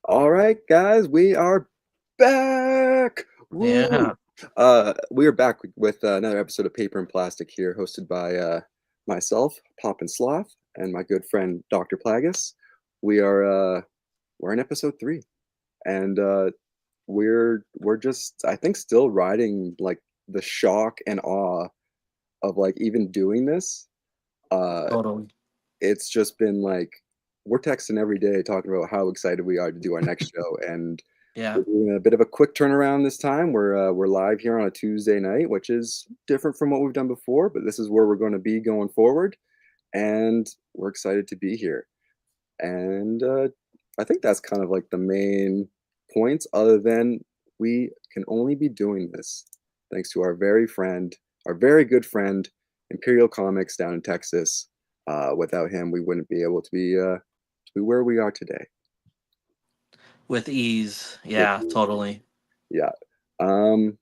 All right, guys, we are back. Woo! Yeah. We are back with another episode of Paper and Plastic here, hosted by myself, Pop and Sloth, and my good friend Dr. Plagus. We are we're in episode 3, and we're just I think still riding like the shock and awe of like even doing this. Uh, Totally. it's just been like we're texting every day talking about how excited we are to do our next show, and Yeah. we're doing a bit of a quick turnaround this time. We're live here on a Tuesday night, which is different from what we've done before, but this is where we're going to be going forward, and we're excited to be here. And I think that's kind of like the main points, other than we can only be doing this thanks to our very good friend, Imperial Comics down in Texas. Without him, we wouldn't be able to be where we are today. With ease. With Yeah, totally. yeah, um,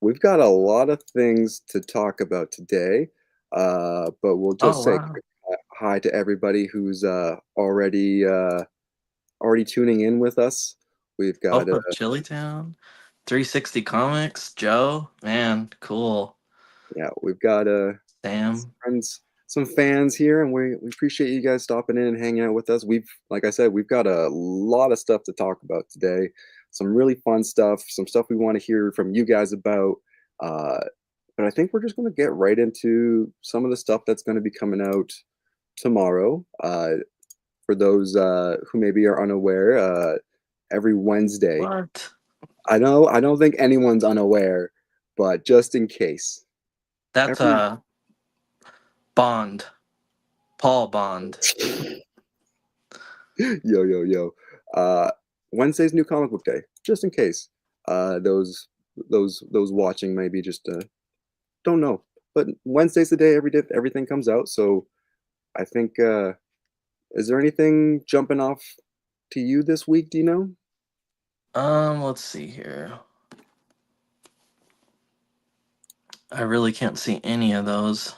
we've got a lot of things to talk about today, but we'll Oh just say wow. quick hi to everybody who's already tuning in with us. We've Oh, got from Chillytown. 360 Comics. Joe. Man, cool. yeah, we've got Sam. friends, some fans here, and we appreciate you guys stopping in and hanging out with us. Like I said, we've got a lot of stuff to talk about today. Some really fun stuff, some stuff we want to hear from you guys about. Uh, but I think we're just going to get right into some of the stuff that's going to be coming out tomorrow. For those who maybe are unaware, every Wednesday. What? I don't think anyone's unaware, but just in case, That's every Bond. Paul Bond. yo. Uh, Wednesday's new comic book day, just in case. Those watching maybe just don't know, but Wednesday's the day everything comes out. So I think is there anything jumping off to you this week? Do you know? Let's see here. I really can't see any of those.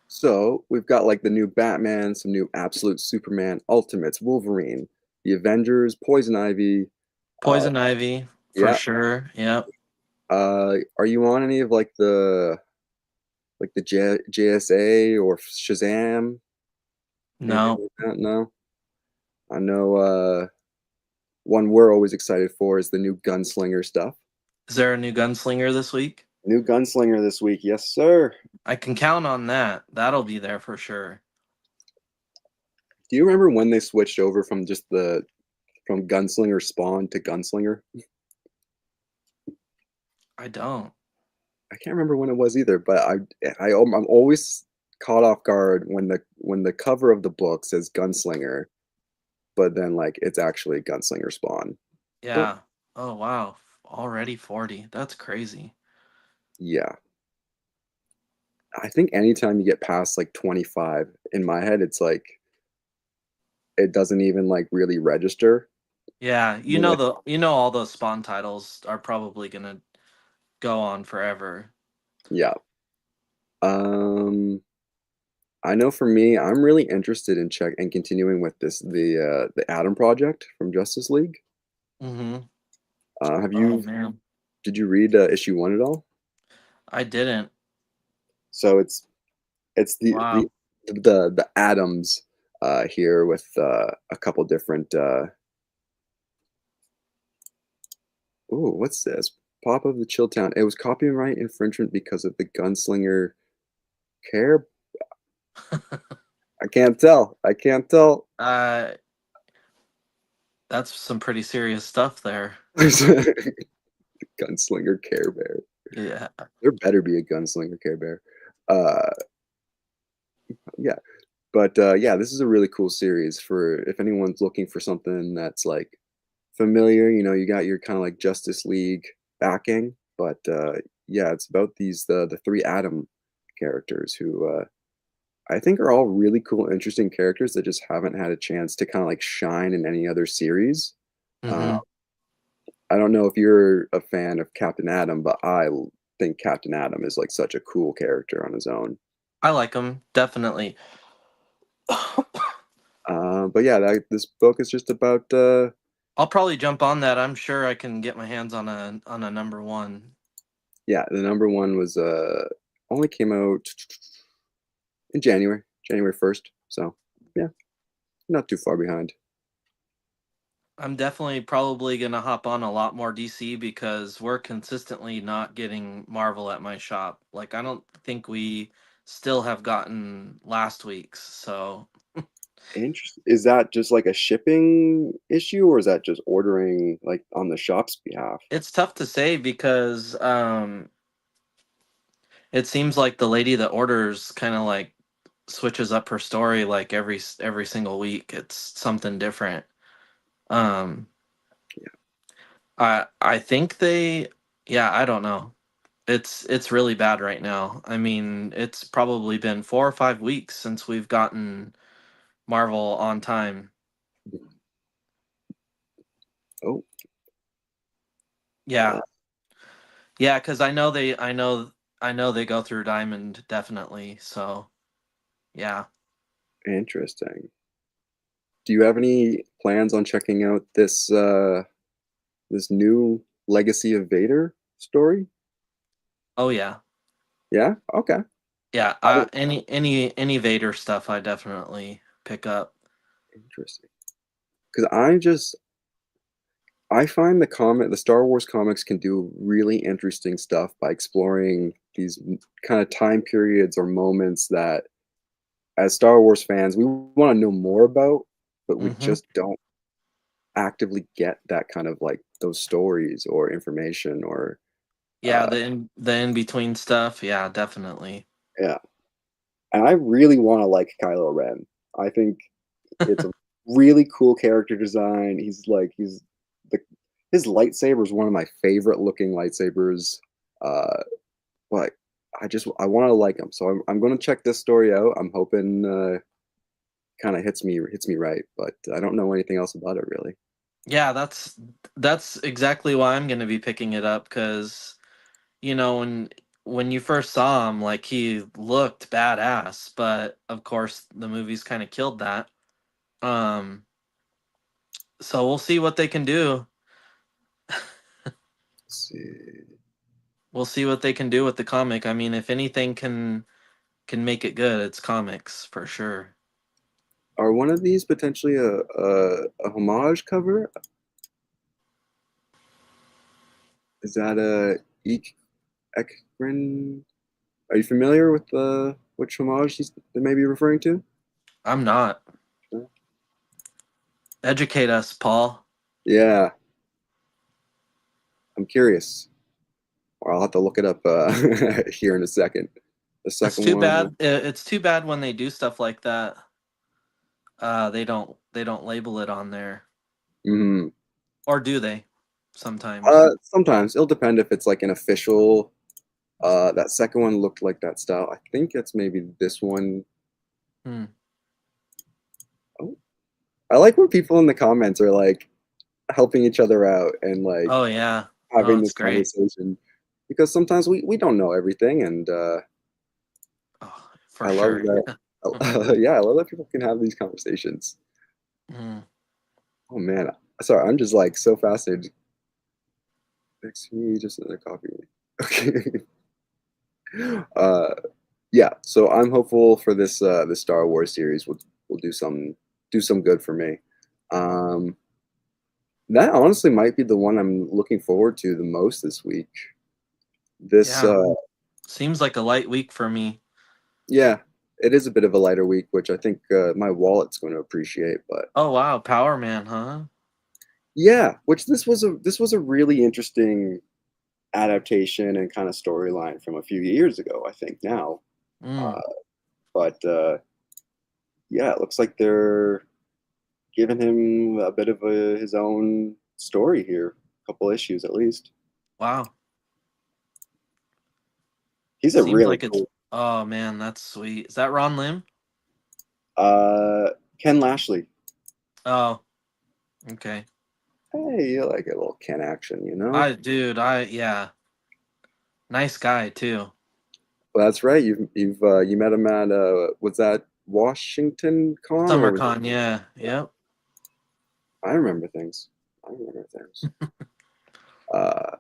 So we've got like the new Batman, some new Absolute Superman, Ultimates, Wolverine, the Avengers, Poison Ivy. Uh, Poison Ivy, for yeah. sure. Yep. Are you on any of like the JSA or Shazam? Anything No. like that? No. I know. One we're always excited for is the new Gunslinger stuff. Is there a new gunslinger this week? New Gunslinger this week, yes sir. I can count on that. That'll be there for sure. Do you remember when they switched over from just the from Gunslinger Spawn to Gunslinger? I don't. I can't remember when it was either, but I'm always caught off guard when the cover of the book says Gunslinger, but then like it's actually Gunslinger Spawn. But Yeah. Oh wow. Already 40. That's crazy. yeah, I think anytime you get past like 25, in my head, it's like it doesn't even like really register. Yeah, You're like, all those Spawn titles are probably gonna go on forever. yeah. Um, I know for me, I'm really interested in check and continuing with the Atom Project from Justice League. Mm-hmm. Have Oh you man. did you read issue 1 at all? I didn't. So it's Wow. the atoms here with a couple different oh, what's this? Pop of the Chilltown. It was copyright infringement because of the Gunslinger care. I can't tell. I can't tell. uh that's some pretty serious stuff there. Gunslinger Care Bear. Yeah. There better be a Gunslinger Care Bear. Uh, yeah, but yeah, this is a really cool series for if anyone's looking for something that's like familiar. You know, you got your kind of like Justice League backing, but yeah, it's about the three Atom characters who I think are all really cool, interesting characters that just haven't had a chance to kind of like shine in any other series. Uh, Mm-hmm. I don't know if you're a fan of Captain Atom, but think Captain Atom is like such a cool character on his own. I like them, definitely. But yeah, this book is just about I'll probably jump on that. I'm sure I can get my hands on a number one. Yeah, the number one was only came out in January 1st. So yeah, not too far behind. I'm definitely probably gonna hop on a lot more DC because we're consistently not getting Marvel at my shop. Like I don't think we still have gotten last week's. So Interesting. Is that just like a shipping issue, or is that just ordering like on the shop's behalf? it's tough to say because it seems like the lady that orders kind of like switches up her story like every single week. It's something different. Um I think they yeah, I don't know. It's really bad right now. I mean, it's probably been 4 or 5 weeks since we've gotten Marvel on time. Oh, Yeah. Yeah, because I know they go through Diamond definitely. So yeah. interesting. Do you have any plans on checking out this new Legacy of Vader story? Oh yeah. Yeah. Okay. Yeah. I, Any Vader stuff I definitely pick up. interesting. Because I find the Star Wars comics can do really interesting stuff by exploring these kind of time periods or moments that, as Star Wars fans, we want to know more about, but we Mm-hmm. just don't actively get that kind of like those stories or information or Yeah, uh the in between stuff. Yeah, definitely. yeah. And I really want to like Kylo Ren. I think it's a really cool character design. He's the his lightsaber is one of my favorite looking lightsabers. Uh, but I want to like him, so I'm going to check this story out. I'm hoping kind of hits me right, but I don't know anything else about it really. Yeah, that's exactly why I'm gonna be picking it up because when you first saw him, like he looked badass, but of course the movies kind of killed that. Um, so we'll see what they can do. Let's see. We'll see what they can do with the comic. I mean, if anything can make it good, it's comics for sure. Are one of these potentially a homage cover? Is that a Ekgrin? Are you familiar with which homage they may be referring to? I'm not. No? Educate us, Paul. Yeah, I'm curious. Or I'll have to look it up here in a second. The It's second too one, bad. It's too bad when they do stuff like that. They don't label it on there, mm, or do they? Sometimes. sometimes it'll depend if it's like an official. That second one looked like that style. I think it's maybe this one. Hmm. Oh, I like when people in the comments are like helping each other out and like Oh yeah. Oh, having it's this great. conversation because sometimes we don't know everything, and Oh, I for love sure. that. Yeah, I love that people can have these conversations. Mhm. Oh man, sorry, I'm just like so fascinated. Next to me, just another copy. Okay. uh, yeah, so I'm hopeful for this Star Wars series will do some good for me. Um, that honestly might be the one I'm looking forward to the most this week. This Yeah. Seems like a light week for me. yeah, it is a bit of a lighter week, which I think my wallet's going to appreciate. But Oh wow, Power Man, huh? yeah, which this was a really interesting adaptation and kind of storyline from a few years ago. I think now, uh, Mm. but yeah, it looks like they're giving him a bit of his own story here, a couple issues at least. Wow. He's a Seems really like it's cool oh man, that's sweet. Is that Ron Lim? uh, Ken Lashley. Oh, okay. Hey, you like a little Ken action, you know? I yeah. Nice guy too. Well, that's right. You met him at was that Washington Con or was it? SummerCon, yeah. Yep. I remember things. I remember things. Uh,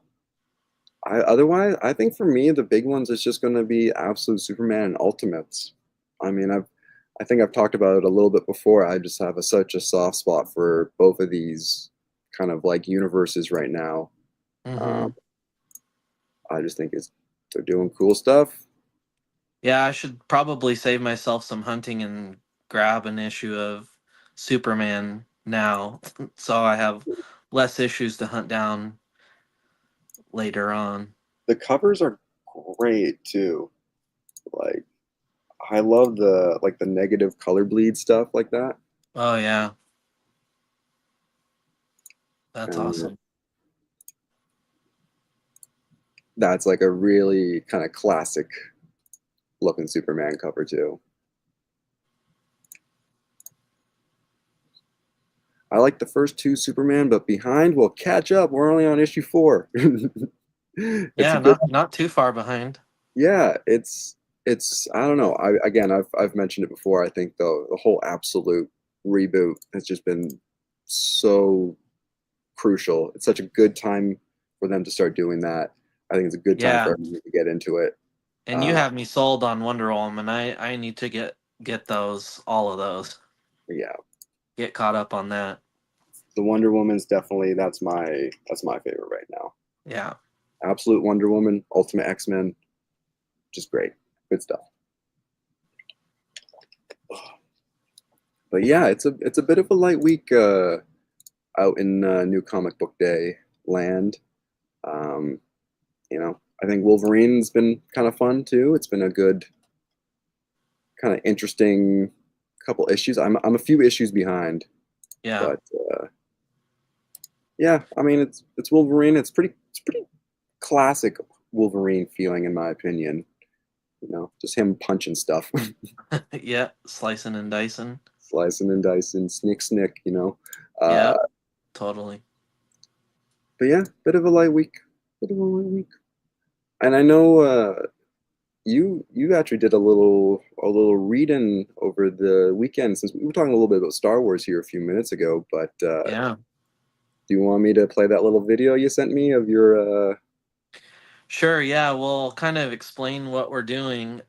otherwise, I think for me, the big ones is just going to be Absolute Superman and Ultimates. I mean, I think I've talked about it a little bit before. I just have such a soft spot for both of these kind of like universes right now. Mm-hmm. Um, I just think they're doing cool stuff. Yeah, I should probably save myself some hunting and grab an issue of Superman now, so I have less issues to hunt down later on. The covers are great too. Like I love the like the negative color bleed stuff like that. Oh yeah, that's And awesome. that's like a really kind of classic looking Superman cover too. I like the first two Superman, but behind will catch up. We're only on issue 4. It's a Yeah, good, not too far behind. yeah. It's I don't know. I've mentioned it before. I think the whole Absolute reboot has just been so crucial. It's such a good time for them to start doing that. I think it's a good time for Yeah, everyone to get into it. and you Uh, have me sold on Wonder Woman. I need to get those, all of those, yeah, get caught up on that. the Wonder Woman's definitely that's my favorite right now. Yeah, Absolute Wonder Woman, Ultimate X Men, just great, good stuff. But yeah, it's a bit of a light week out in New Comic Book Day land. Um, I think Wolverine's been kind of fun too. It's been a good, kind of interesting couple issues. I'm a few issues behind, yeah, but yeah, I mean it's Wolverine. It's pretty classic Wolverine feeling in my opinion. Just him punching stuff, yeah, slicing and dicing. slicing and dicing, snick snick. Yeah, Uh, totally. but yeah, bit of a light week. Bit of a light week. And I know you actually did a little reading over the weekend since we were talking a little bit about Star Wars here a few minutes ago. But Yeah. do you want me to play that little video you sent me of your? Sure, yeah, we'll kind of explain what we're doing.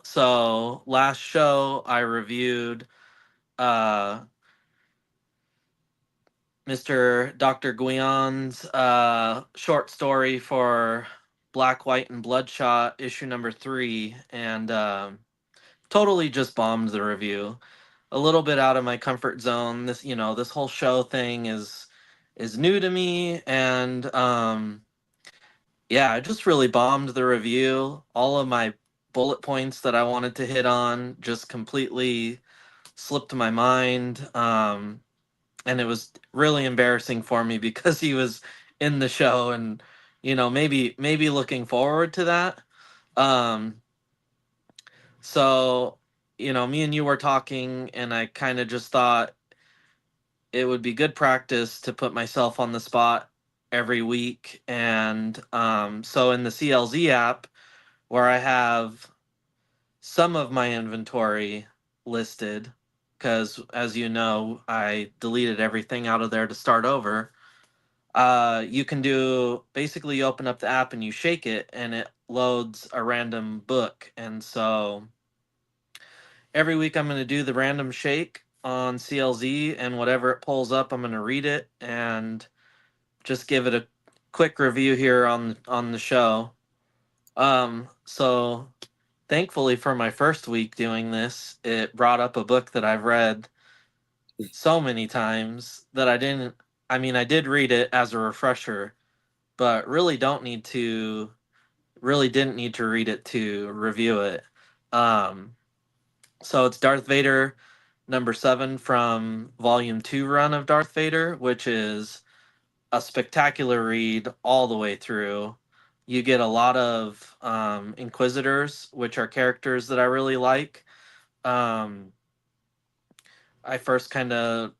So last show I reviewed uh Mr. Dr. Guion's short story for Black, White, and Bloodshot issue number 3, and totally just bombed the review. A little bit out of my comfort zone. This whole show thing is new to me, and yeah, I just really bombed the review. All of my bullet points that I wanted to hit on just completely slipped my mind. And it was really embarrassing for me because he was in the show, and maybe looking forward to that. Um, so me and you were talking, and I kind of just thought it would be good practice to put myself on the spot every week. And so in the CLZ app, where I have some of my inventory listed, because as you know, I deleted everything out of there to start over. You can do basically, you open up the app and you shake it, and it loads a random book. And so every week I'm going to do the random shake on CLZ, and whatever it pulls up, I'm going to read it and just give it a quick review here on the show. So thankfully for my first week doing this, it brought up a book that I've read so many times that I did read it as a refresher, but really didn't need to read it to review it. Um, so it's Darth Vader number 7 from volume 2 run of Darth Vader, which is a spectacular read all the way through. You get a lot of Inquisitors, which are characters that I really like. Um, I first kind of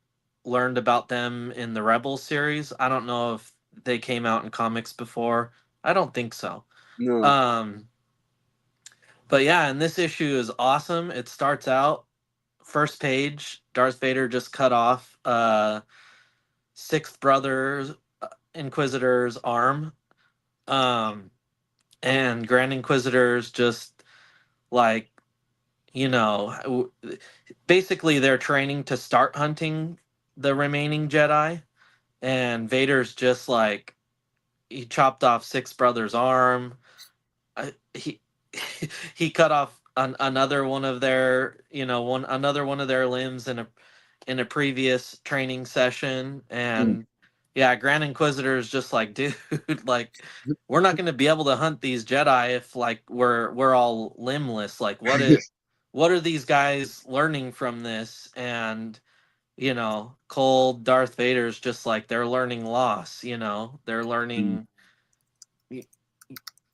learned about them in the Rebels series. I don't know if they came out in comics before. I don't think so. No, Um, but yeah, and this issue is awesome. It starts out first page, Darth Vader just cut off. sixth brother Inquisitor's arm. Um, and Grand Inquisitor's just like, you know, basically they're training to start hunting the remaining Jedi, and Vader's just like he chopped off Six Brothers' arm. He he cut off another one of their, you know, one another one of their limbs in a previous training session. Mm. And yeah, Grand Inquisitor is just like, dude, like we're not going to be able to hunt these Jedi if like we're all limbless. Like what are these guys learning from this? And you know, cold Darth Vader's just like they're learning loss, you know. They're Mm. learning y-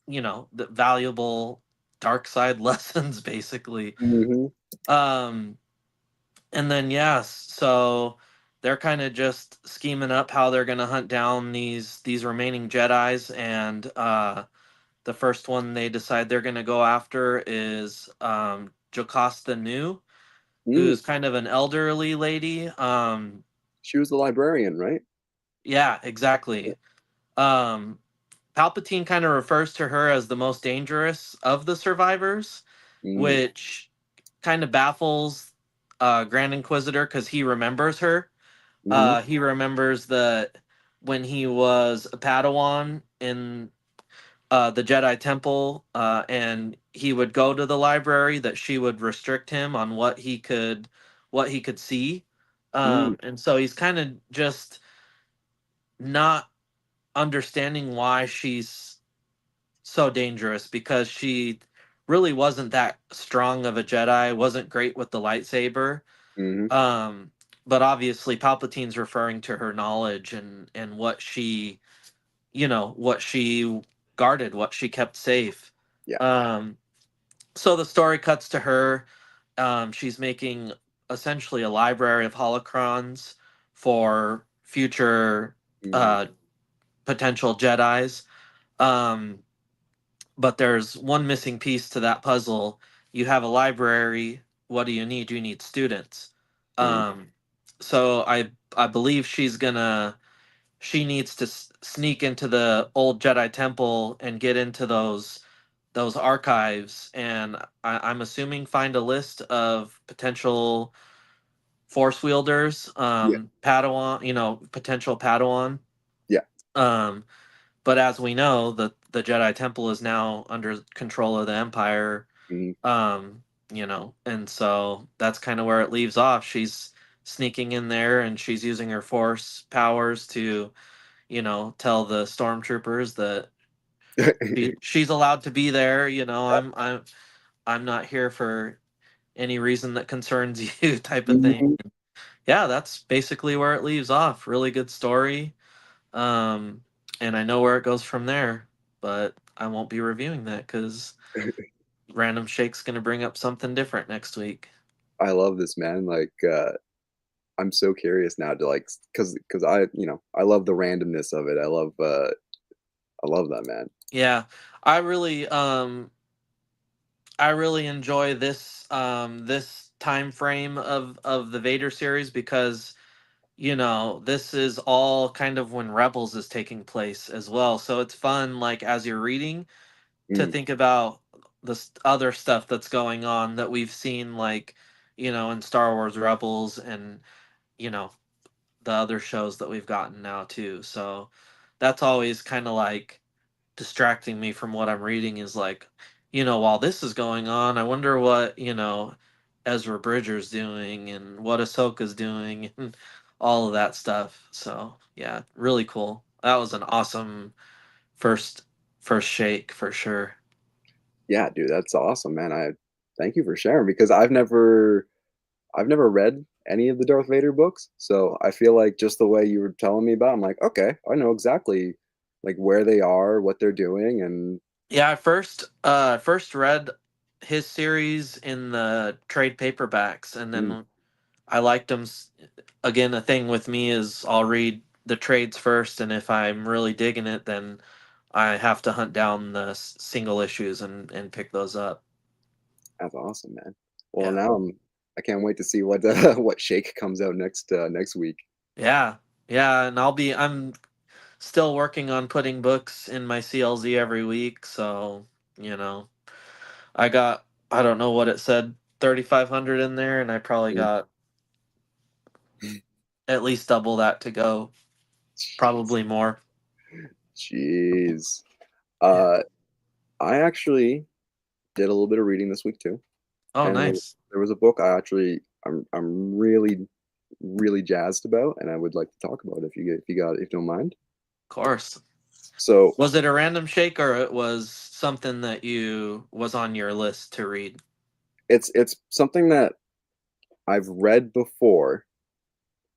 you know, the valuable dark side lessons basically. Mhm. Um and then yes, so they're kind of just scheming up how they're going to hunt down these remaining Jedis. And the first one they decide they're going to go after is Jocasta Nu, Mm. who's kind of an elderly lady. She was the librarian, right? Yeah, exactly. Um, Palpatine kind of refers to her as the most dangerous of the survivors, Mm. which kind of baffles Grand Inquisitor because he remembers her. Mhm. He remembers that when he was a Padawan in the Jedi Temple, and he would go to the library, that she would restrict him on what he could see. Mm. And so he's kind of just not understanding why she's so dangerous, because she really wasn't that strong of a Jedi, wasn't great with the lightsaber. Mhm. Um, but obviously Palpatine's referring to her knowledge and what she, you know, what she guarded, what she kept safe. Yeah. Um, so the story cuts to her. She's making essentially a library of holocrons for future Mhm. uh, potential Jedi's. Um, but there's one missing piece to that puzzle. You have a library. What do you need? You need students. Mhm. Um, so I believe she needs to sneak into the old Jedi Temple and get into those archives, and I'm assuming find a list of potential Force wielders, Yeah. Padawan, you know, potential Padawan. Yeah. Um, but as we know, the Jedi Temple is now under control of the Empire. Mhm. Um, you know, and so that's kind of where it leaves off. She's sneaking in there and she's using her Force powers to, you know, tell the stormtroopers that she's allowed to be there. You know, I'm not here for any reason that concerns you, type of thing. Mhm. Yeah, that's basically where it leaves off. Really good story. Um, and I know where it goes from there, but I won't be reviewing that because Random Shake's going to bring up something different next week. I love this, man. Like, I'm so curious now to like, cause I, I love the randomness of it. I love that, man. Yeah, I really I really enjoy this time frame of the Vader series because you know this is all kind of when Rebels is taking place as well. So it's fun, like as you're reading, to Mm. think about the other stuff that's going on that we've seen, like you know, in Star Wars Rebels, and you know, the other shows that we've gotten now too. So that's always kind of like distracting me from what I'm reading, is like, you know, while this is going on, I wonder what, you know, Ezra Bridger's doing and what Ahsoka's doing and all of that stuff. So yeah, really cool. That was an awesome first first shake for sure. Yeah, dude, that's awesome, man. I thank you for sharing because I've never read any of the Darth Vader books, so I feel like just the way you were telling me about, I'm like, okay, I know exactly like where they are, what they're doing, and Yeah, I first read his series in the trade paperbacks, and mm, then I liked them. Again, a thing with me is I'll read the trades first, and if I'm really digging it, then I have to hunt down the single issues and pick those up. that's awesome, man. Well, Yeah, now I can't wait to see what what Shake comes out next week. yeah, Yeah, and I'm still working on putting books in my CLZ every week, so, you know, I got, I don't know what it said, 3,500 in there, and I probably got at least double that to go, probably more. Jeez. Yeah. Uh, I actually did a little bit of reading this week too, Oh, and nice. there was a book I'm really jazzed about, and I would like to talk about if you don't mind. Of course. So Was it a random shake or it was something that you was on your list to read? it's something that I've read before,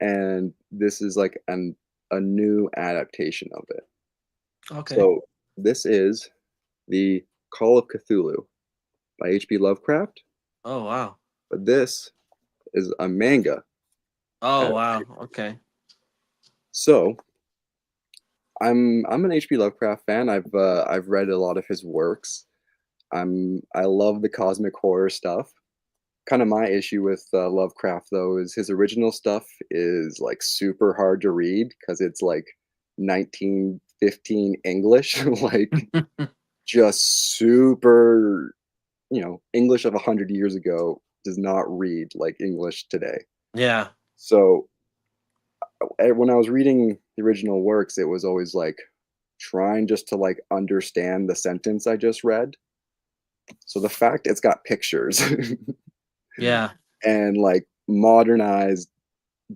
and this is like a new adaptation of it. Okay. So this is the Call of Cthulhu by H.P. Lovecraft, Oh, wow. but this is a manga Oh, wow. adaptation. Okay. So I'm an H.P. Lovecraft fan. I've read a lot of his works. I love the cosmic horror stuff. Kind of my issue with Lovecraft though is his original stuff is like super hard to read because it's like 1915 English, like just super, English of 100 years ago does not read like English today. Yeah. So when I was reading the original works, it was always like trying just to like understand the sentence I just read. So the fact it's got pictures Yeah. and like modernized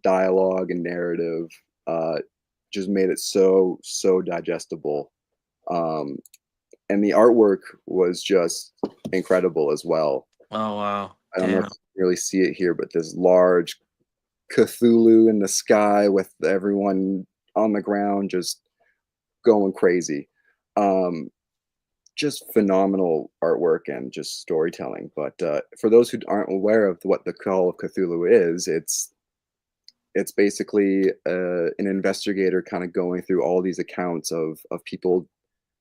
dialogue and narrative uh, just made it so digestible. Um, and the artwork was just incredible as well. Oh, wow. I don't know if Damn. you can really see it here, but this large Cthulhu in the sky with everyone on the ground just going crazy. Um, just phenomenal artwork and just storytelling. But for those who aren't aware of what the Call of Cthulhu is, it's basically an investigator kind of going through all these accounts of people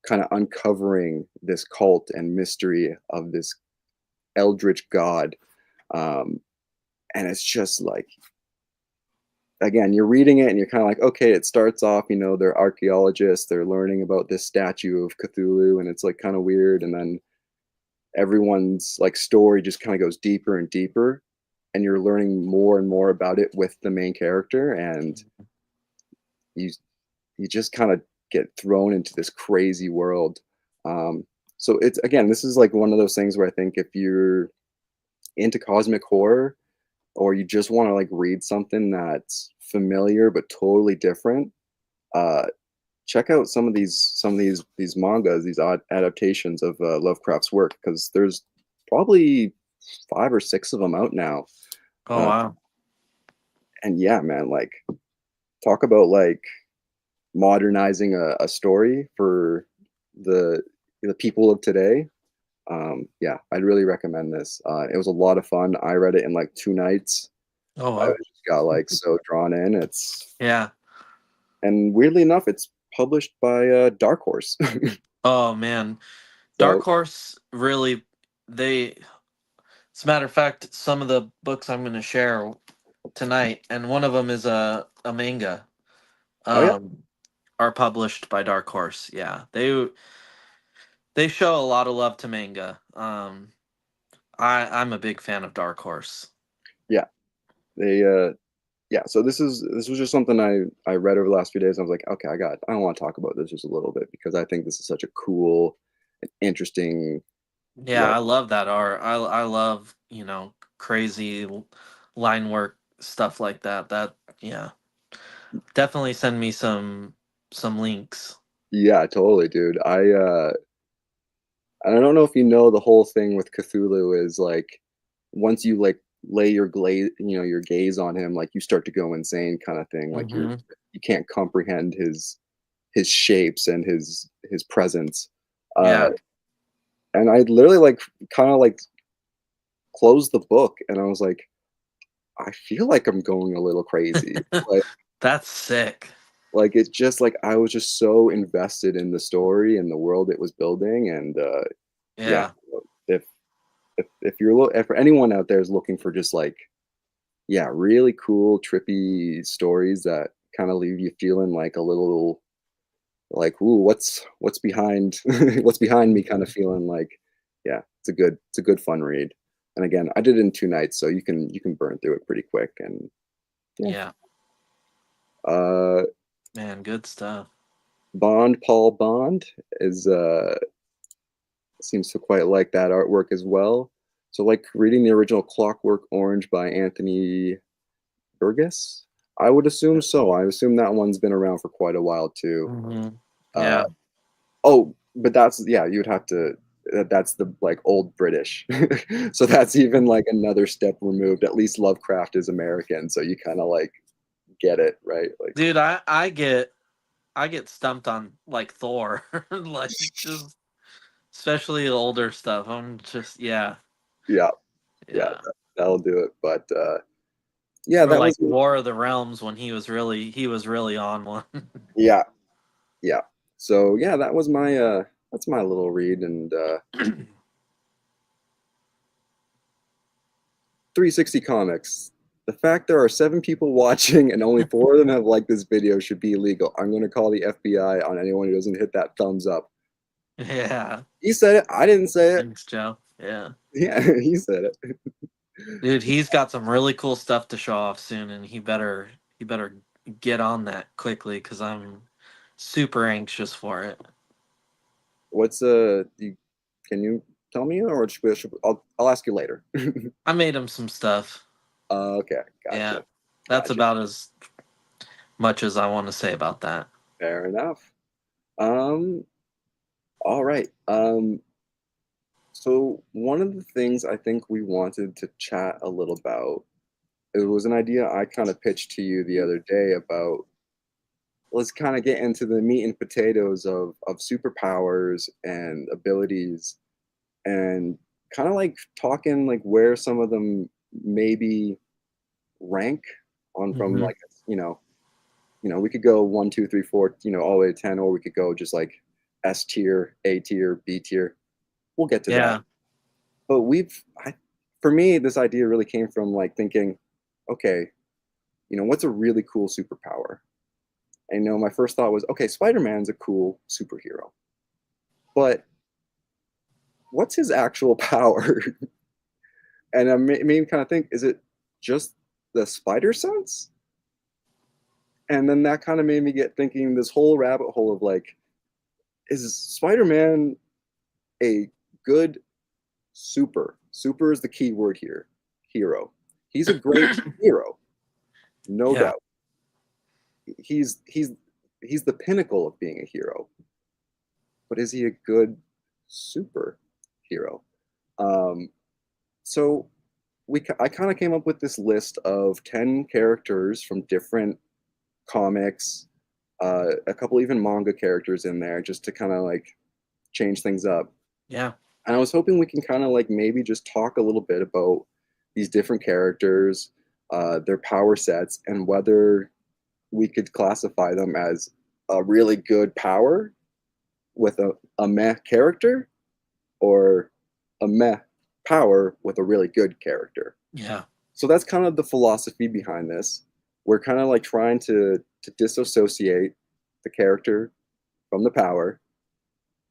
kind of uncovering this cult and mystery of this eldritch god. Um, and it's just like, again, you're reading it and you're kind of like, okay, it starts off, they're archaeologists, they're learning about this statue of Cthulhu, and it's like kind of weird. And then everyone's like story just kind of goes deeper and deeper, and you're learning more and more about it with the main character, and you you just kind of get thrown into this crazy world. Um, so it's again, this is like one of those things where I think if you're into cosmic horror or you just want to like read something that's familiar but totally different, uh, check out some of these mangas, these odd adaptations of Lovecraft's work, because there's probably 5 or 6 of them out now. Oh, Uh, wow. and yeah, man, like talk about like modernizing a story for the the people of today. Yeah, I'd really recommend this. It was a lot of fun. I read it in like 2 nights. Oh, I wow. just got like so drawn in. Yeah. And weirdly enough, it's published by Dark Horse. Oh, man. Dark So Horse really, they, as a matter of fact, some of the books I'm going to share tonight, and one of them is a manga, oh yeah, um, are published by Dark Horse. Yeah. They show a lot of love to manga. I'm a big fan of Dark Horse. yeah. They yeah. So this was just something I read over the last few days. And I was like, okay, I want to talk about this just a little bit because I think this is such a cool and interesting Yeah, like I love that art. I love, crazy line work stuff like that. Yeah. Definitely send me some links. yeah, totally, dude. I don't know if you know the whole thing with Cthulhu is like once you like lay your gaze on him, like you start to go insane kind of thing. Like Hmm. you can't comprehend his shapes and his presence. Uh Yeah. and I literally like kind of like closed the book and I was like, I feel like I'm going a little crazy. Like That's sick. it's just like I was just so invested in the story and the world it was building, and yeah, Yeah. if if anyone out there is looking for just like, yeah, really cool trippy stories that kind of leave you feeling like a little like, ooh, what's behind what's behind me kind of feeling like, yeah, it's a good fun read. And again, I did it in 2 nights, so you can burn through it pretty quick. And yeah. Yeah, Uh man, good stuff. Bond, Paul Bond is seems to quite like that artwork as well. So like reading the original Clockwork Orange by Anthony Burgess? I would assume so. I assume that one's been around for quite a while too. Uh, Yeah. oh, but that's yeah, you'd have to. That's the like old British, so that's even like another step removed. At least Lovecraft is American, so you kind of like get it, right? Like, Dude, I get stumped on like Thor, like just especially the older stuff. I'm just yeah, yeah, yeah, yeah. that'll do it. But yeah, Or that like was War of the Realms when he was really on one. yeah, yeah. So yeah, that was my that's my little read. And 360 Comics. The fact there are 7 people watching and only 4 of them have liked this video should be illegal. I'm going to call the FBI on anyone who doesn't hit that thumbs up. Yeah. He said it. I didn't say it. Thanks, Joe. Yeah. Yeah, he said it. Dude, he's got some really cool stuff to show off soon, and he better get on that quickly because I'm super anxious for it. What's can you tell me, or I'll ask you later. I made him some stuff. Okay, Yeah. gotcha, That's gotcha. about as much as I want to say about that. Fair enough. Um, all right. So one of the things I think we wanted to chat a little about, it was an idea I kind of pitched to you the other day about, let's kind of get into the meat and potatoes of superpowers and abilities, and kind of like talking like where some of them maybe rank on from Hmm. like, you know we could go 1, 2, 3, 4, all the way to 10, or we could go just like S tier, A tier, B tier. We'll get to that. Yeah. But for me, this idea really came from like thinking, okay, what's a really cool superpower? And my first thought was, okay, Spider-Man's a cool superhero, but what's his actual power? And I made me kind of think, is it just the spider sense? And then that kind of made me get thinking this whole rabbit hole of like, is Spider-Man a good super is the key word here, hero? He's a great hero, no Yeah. doubt. He's the pinnacle of being a hero, but is he a good superhero? um, so I kind of came up with this list of 10 characters from different comics, a couple even manga characters in there, just to kind of like change things up. Yeah. And I was hoping we can kind of like maybe just talk a little bit about these different characters, their power sets, and whether we could classify them as a really good power with a meh character, or a meh power with a really good character. Yeah. So that's kind of the philosophy behind this. We're kind of like trying to disassociate the character from the power,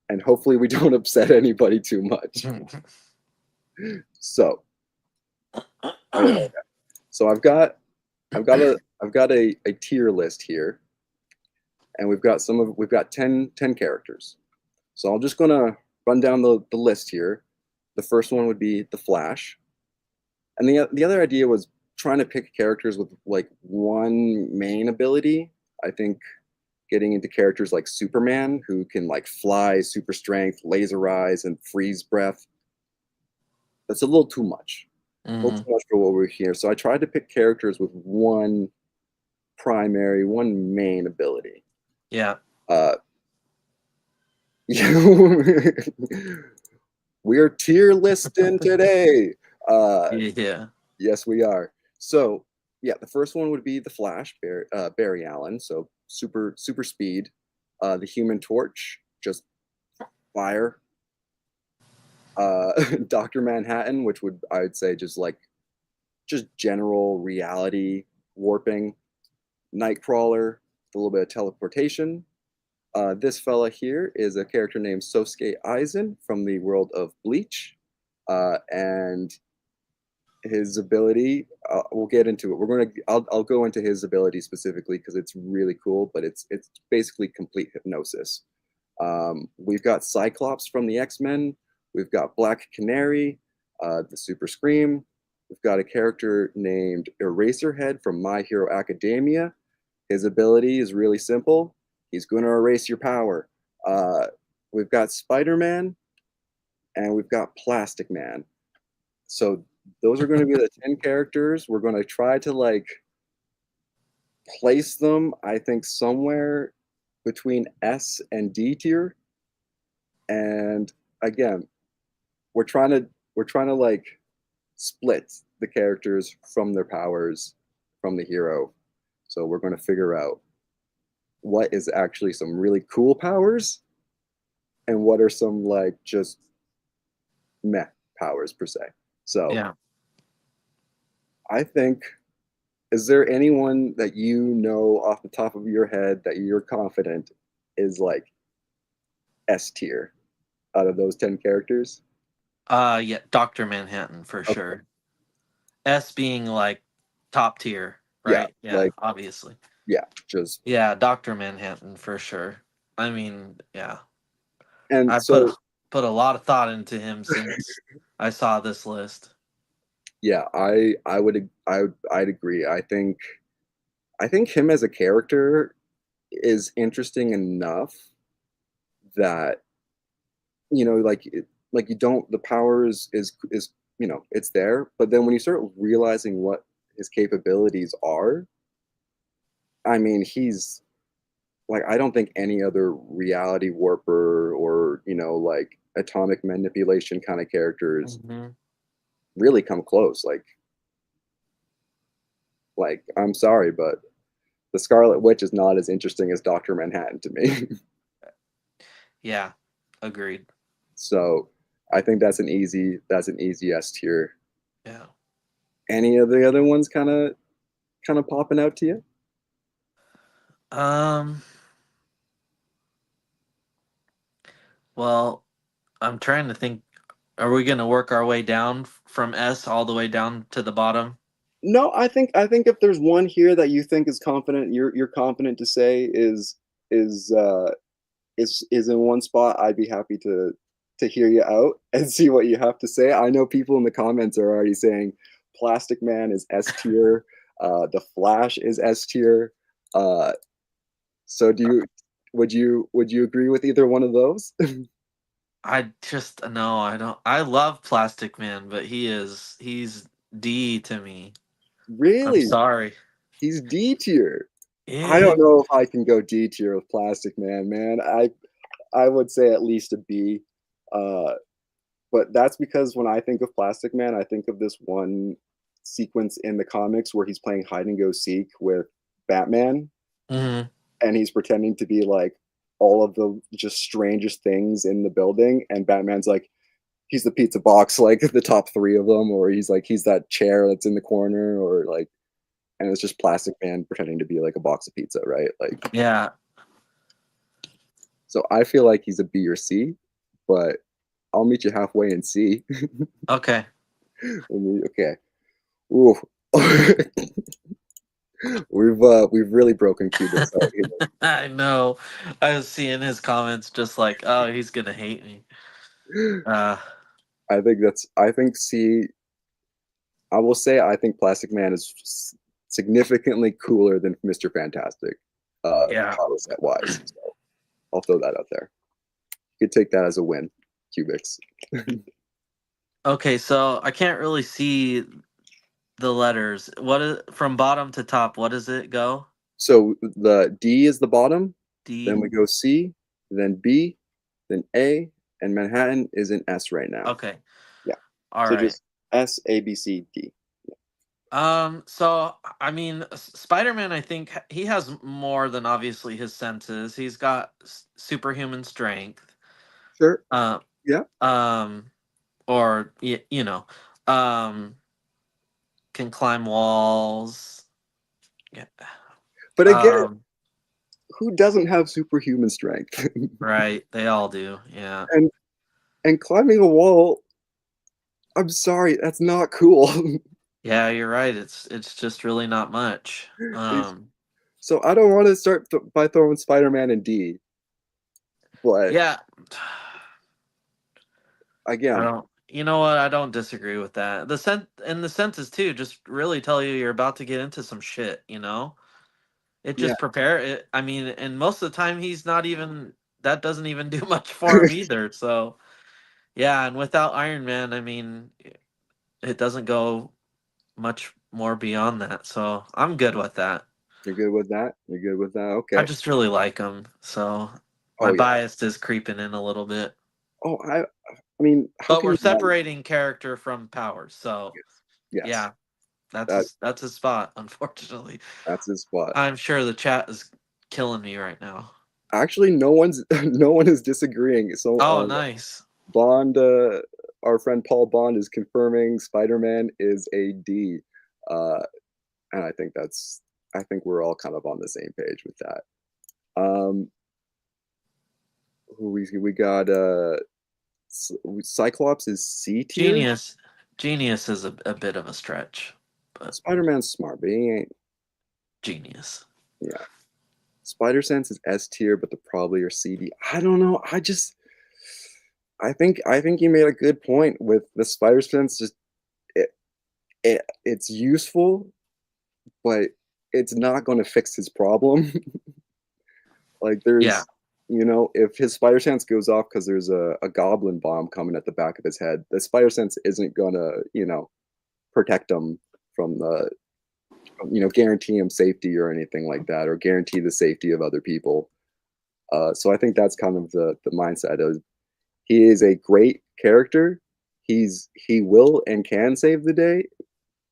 and hopefully we don't upset anybody too much. So, okay. So I've got a tier list here, and we've got 10 characters. So I'm just gonna run down the list here. The first one would be the Flash, and the other idea was trying to pick characters with like one main ability. I think getting into characters like Superman, who can like fly, super strength, laser eyes, and freeze breath. That's a little too much. A little Hmm. too much for what we're here. So I tried to pick characters with one main ability. Yeah. Uh, we're tier listing today. Uh, Yeah. yes, we are. So yeah, the first one would be the Flash, Barry Allen. So super speed. The Human Torch, just fire. Doctor Manhattan, which would I would say just like just general reality warping. Nightcrawler, a little bit of teleportation. This fella here is a character named Sosuke Aizen from the world of Bleach. And his ability, we'll get into it. I'll go into his ability specifically because it's really cool, but it's basically complete hypnosis. We've got Cyclops from the X-Men. We've got Black Canary, the Super Scream. We've got a character named Eraserhead from My Hero Academia. His ability is really simple. He's going to erase your power. We've got Spider-Man, and we've got Plastic Man. So those are going to be the 10 characters. We're going to try to like place them, I think, somewhere between S and D tier. And again, we're trying to like split the characters from their powers from the hero. So we're going to figure out what is actually some really cool powers and what are some like just meh powers per se. So Yeah. I think, is there anyone that you know off the top of your head that you're confident is like S tier out of those 10 characters? Yeah, Dr. Manhattan for Okay. sure. S being like top tier, Yeah, right? Yeah, like, obviously. yeah, just, Yeah, Dr. Manhattan for sure. I mean, yeah. and I put so, put a lot of thought into him since I saw this list. yeah, I'd agree. I think him as a character is interesting enough that, like you don't, the powers is, it's there, but then when you start realizing what his capabilities are, I mean, he's like, I don't think any other reality warper or, like atomic manipulation kind of characters Hmm. really come close. Like I'm sorry, but the Scarlet Witch is not as interesting as Doctor Manhattan to me. Yeah, agreed. So I think that's an easy S tier. Yeah. Any of the other ones kind of popping out to you? Um. Well, I'm trying to think. Are we gonna work our way down from S all the way down to the bottom? No, I think if there's one here that you think is confident, you're confident to say is uh is in one spot, I'd be happy to hear you out and see what you have to say. I know people in the comments are already saying Plastic Man is S tier, The Flash is S tier. Uh, so would you agree with either one of those? I just no, I don't. I love Plastic Man, but he's D to me. I'm Really? sorry. He's D tier. I Yeah. don't know if I can go D tier with Plastic Man, man. I would say at least a B. Uh, but that's because when I think of Plastic Man, I think of this one sequence in the comics where he's playing hide and go seek with Batman, Hmm. and he's pretending to be like all of the just strangest things in the building, and Batman's like he's the pizza box, like the top three of them, or he's like he's that chair that's in the corner, or like, and it's just Plastic Man pretending to be like a box of pizza, right? Like, Yeah. so I feel like he's a B or C, but I'll meet you halfway in C. Okay. Okay. Ooh. we've really broken Cubics out here. I know. I was seeing his comments just like, oh, he's gonna hate me. Uh I think C. I will say I think Plastic Man is significantly cooler than Mr. Fantastic, yeah. power set wise. So I'll throw that out there. You could take that as a win, Cubics. Okay, so I can't really see the letters. What is from bottom to top, what does it go? So the D is the bottom, then D. we go C, then B, then A, and Manhattan is in S right now. Okay. Yeah. All So right. just S, A, B, C, D. So I mean, Spider-Man, I think he has more than obviously his senses. He's got superhuman strength. Sure. Uh, Yeah. um, or um, can climb walls. Yeah. But again, Um, who doesn't have superhuman strength? right. They all do. Yeah. and and climbing a wall, I'm sorry, that's not cool. Yeah, you're right. It's just really not much. So I don't want to start by throwing Spider-Man in D, but Yeah. I again, don't. You know what? I don't disagree with that. The senses too just really tell you you're about to get into some shit. It yeah. just prepare it. I mean, and most of the time he's not even. That doesn't even do much for him either. So yeah, and without Iron Man, I mean, it doesn't go much more beyond that. So I'm good with that. You're good with that? You're good with that? I Okay. just really like him. So my Oh yeah. bias is creeping in a little bit. Oh, I mean, how But can we're you not? separating character from powers. So Yes. Yes. yeah, that's That his spot, unfortunately. that's his spot. I'm sure the chat is killing me right now. Actually, no one's no one is disagreeing. So Oh, nice. Bond, our friend Paul Bond is confirming Spider-Man is a D. Uh, and I think we're all kind of on the same page with that. Um, who we got Cyclops is C tier. Genius. Genius is a bit of a stretch, but Spider-Man's smart, but he ain't. genius. Yeah, Spider Sense is S tier, but the probably are CD. I don't know. I think you made a good point with the Spider Sense. Just it's useful, but it's not going to fix his problem. Like Yeah, there's, if his Spider Sense goes off because there's a Goblin bomb coming at the back of his head, the Spider Sense isn't gonna, protect him from guarantee him safety or anything like that, or guarantee the safety of other people. So I think that's kind of the mindset of he is a great character. He will and can save the day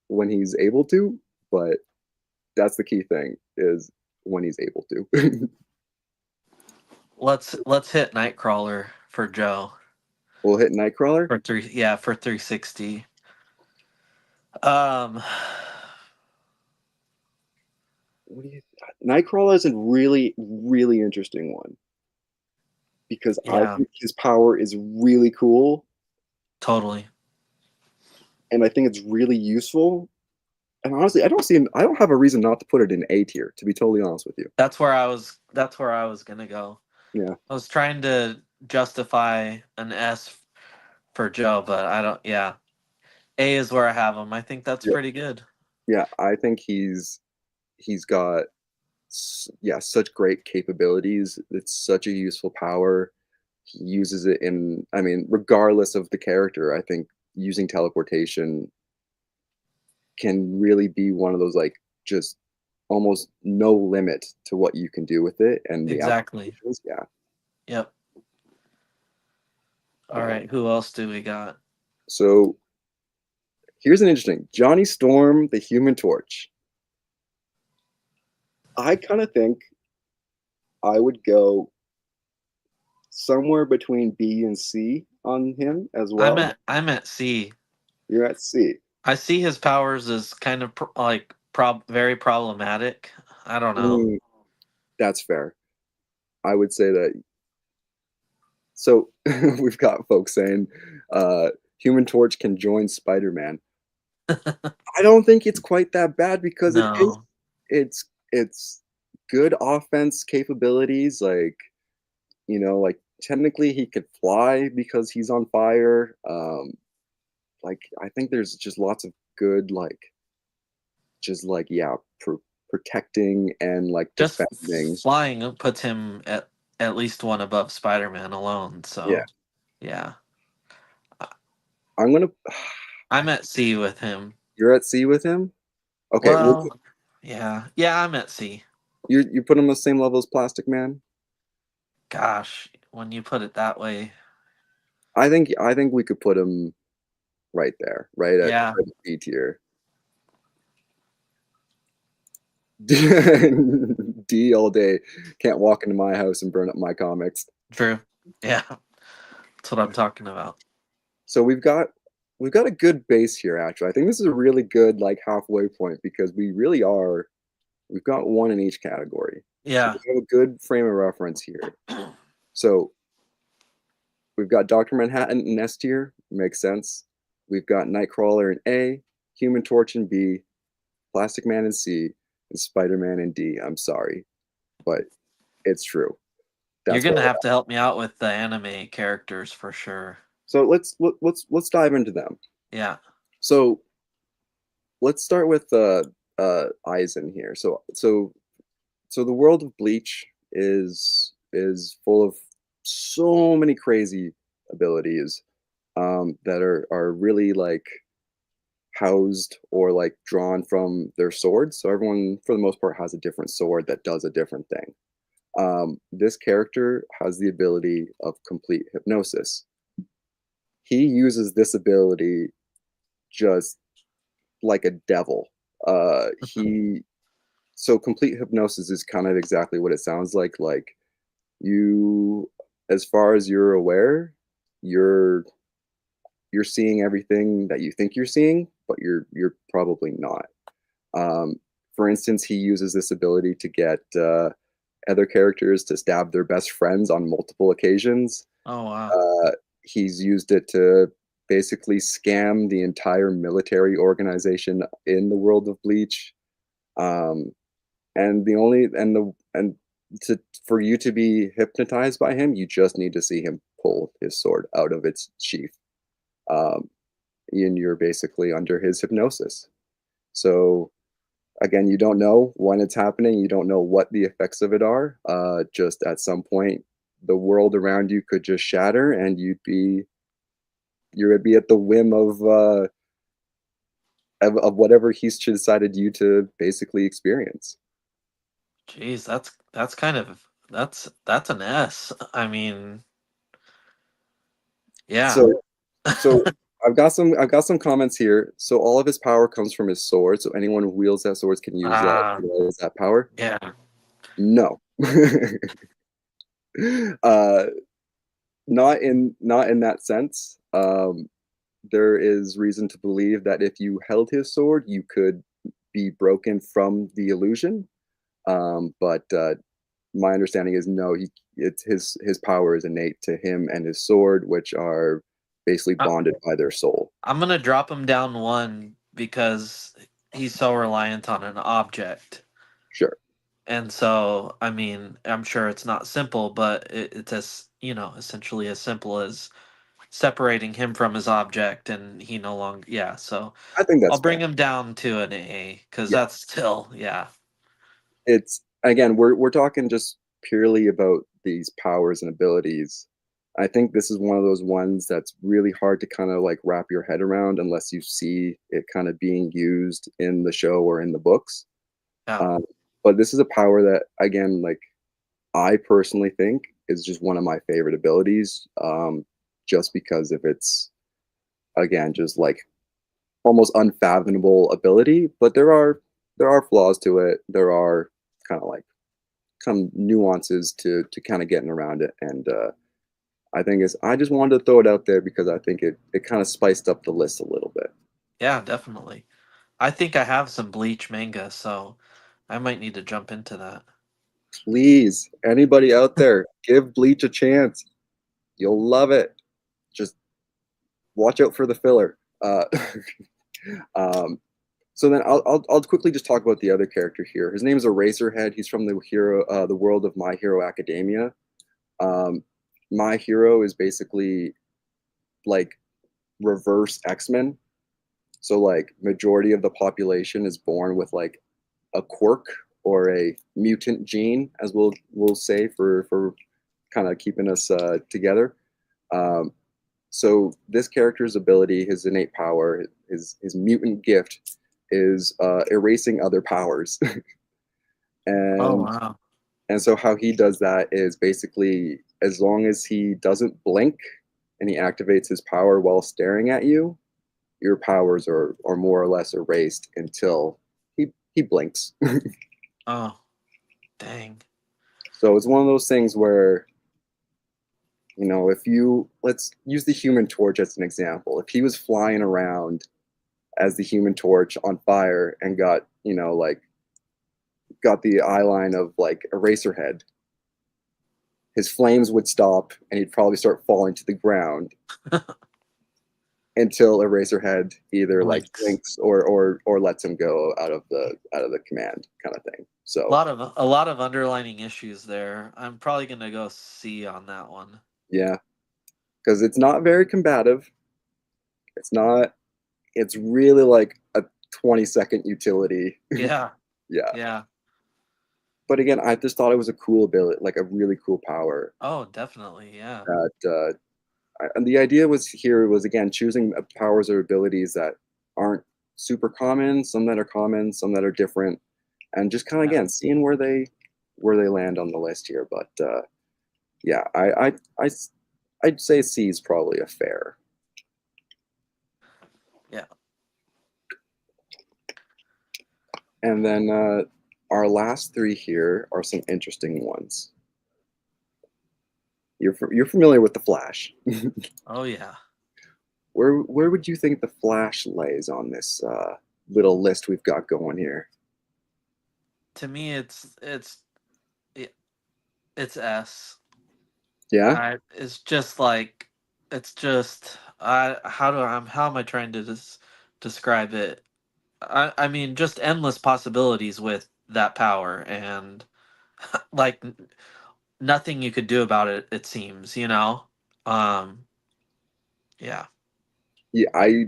when he's able to, but that's the key thing is when he's able to. let's hit Nightcrawler for Joe We'll hit Nightcrawler. for 360. Um, What do you? Nightcrawler is a really really interesting one because I yeah, think his power is really cool totally. and I think it's really useful. And honestly, I don't have a reason not to put it in A tier. To be totally honest with you. That's where I was gonna go. Yeah. I was trying to justify an S for Joe, but I don't. Yeah, A is where I have him. I think that's Yeah. pretty good. Yeah. I think he's got such great capabilities. It's such a useful power. He uses it in. I mean, regardless of the character, I think using teleportation can really be one of those like just almost no limit to what you can do with it and the Exactly. applications. Yeah. Yep. All Um, right. Who else do we got? so here's an interesting Johnny Storm, the Human Torch. I kind of think I would go somewhere between B and C on him as well. I'm at C. You're at C. I see his powers as kind of very problematic. I don't know. Mm, that's fair. I would say that. So we've got folks saying Human Torch can join Spider Man. I don't think it's quite that bad because No. it's good offense capabilities. Like like technically he could fly because he's on fire. Like I think there's just lots of good just like yeah protecting and like Just defending. flying puts him at least one above Spider-Man alone. Yeah, So, yeah. I- I'm gonna. I'm at C with him. You're at C with him. Okay, we'll Well, yeah. Yeah, I'm at C. you put him on the same level as Plastic Man. Gosh, when you put it that way. I think we could put him right there, Yeah. right at B tier. D all day. Can't walk into my house and burn up my comics. True. Yeah. That's what I'm talking about. So we've got a good base here. Actually, I think this is a really good like halfway point because we really are We've got one in each category. So Yeah. we have a good frame of reference here. So we've got Dr. Manhattan in S tier, makes sense. We've got Nightcrawler in A, Human Torch in B, Plastic Man in C, and Spider-Man in D. I'm sorry, but it's true. You're That's where gonna we're have at. to help me out with the anime characters for sure. So let's dive into them. Yeah. So let's start with Aizen here. So the world of Bleach is full of so many crazy abilities that are really like housed or like drawn from their swords. So everyone, for the most part, has a different sword that does a different thing. This character has the ability of complete hypnosis. He uses this ability just like a devil. He so complete hypnosis is kind of exactly what it sounds like. Like you, as far as you're aware, you're you're seeing everything that you think you're seeing, but you're probably not. Um, for instance, he uses this ability to get other characters to stab their best friends on multiple occasions. Oh wow. Uh, he's used it to basically scam the entire military organization in the world of Bleach. Um, and the only and to for you to be hypnotized by him, you just need to see him pull his sword out of its sheath. Um, and you're basically under his hypnosis. So again, you don't know when it's happening. You don't know what the effects of it are. Just at some point, the world around you could just shatter, and you'd be at the whim of whatever he's decided you to basically experience. Jeez, that's kind of that's an S. I mean, yeah. So so I've got some comments here. So all of his power comes from his sword. So anyone who wields that sword can use that Ah, utilize that power. yeah. No. uh not in that sense. There is reason to believe that if you held his sword, you could be broken from the illusion. But my understanding is no. It's his power is innate to him and his sword, which are basically I, bonded by their soul. I'm gonna drop him down one because he's so reliant on an object. Sure, And so, I mean, I'm sure it's not simple, but it's as, essentially as simple as separating him from his object and he no longer, yeah. So I think I'll that's bring fair. him down to an A because Yeah, that's still, yeah. it's again we're talking just purely about these powers and abilities. I think this is one of those ones that's really hard to kind of like wrap your head around unless you see it kind of being used in the show or in the books. Yeah. Um, but this is a power that, again, like I personally think is just one of my favorite abilities, just because of its, again, just like almost unfathomable ability. But there are flaws to it. There are kind of like some nuances to kind of getting around it, and I just wanted to throw it out there because I think it kind of spiced up the list a little bit. Yeah, definitely. I think I have some Bleach manga, so I might need to jump into that. Please, anybody out there, give Bleach a chance. You'll love it. Just watch out for the filler. Um, so then I'll quickly just talk about the other character here. His name is Eraserhead. He's from the world of My Hero Academia. Um, My Hero is basically like reverse X-Men. So like majority of the population is born with like a quirk or a mutant gene, as we'll say for kind of keeping us together. Um, so this character's ability, his innate power, his mutant gift is erasing other powers. Oh, and wow. and so how he does that is basically as long as he doesn't blink and he activates his power while staring at you, your powers are more or less erased until he blinks. Oh, dang. So it's one of those things where, if you let's use the Human Torch as an example. If he was flying around as the Human Torch on fire and got, like got the eye line of like Eraserhead. His flames would stop, and he'd probably start falling to the ground until Eraserhead either like Blinks. blinks or lets him go out of the command kind of thing. So A lot of underlining issues there. I'm probably gonna go C on that one. yeah, because it's not very combative. It's not. It's really like a 20-second utility. Yeah, Yeah, yeah. but again, I just thought it was a cool ability, like a really cool power. Oh, definitely, yeah. That and the idea was here was again choosing powers or abilities that aren't super common, some that are common, some that are different, and just kind of Yeah. again seeing where they land on the list here. But yeah, I I'd say C is probably a fair. Yeah. And then our last three here are some interesting ones. You're familiar with the Flash. Oh yeah. Where would you think the Flash lays on this little list we've got going here? To me it- it's S. Yeah, I it's just like it's just I how am I trying to describe it? I mean just endless possibilities with that power and like nothing you could do about it, it seems, you know. Um yeah. yeah. I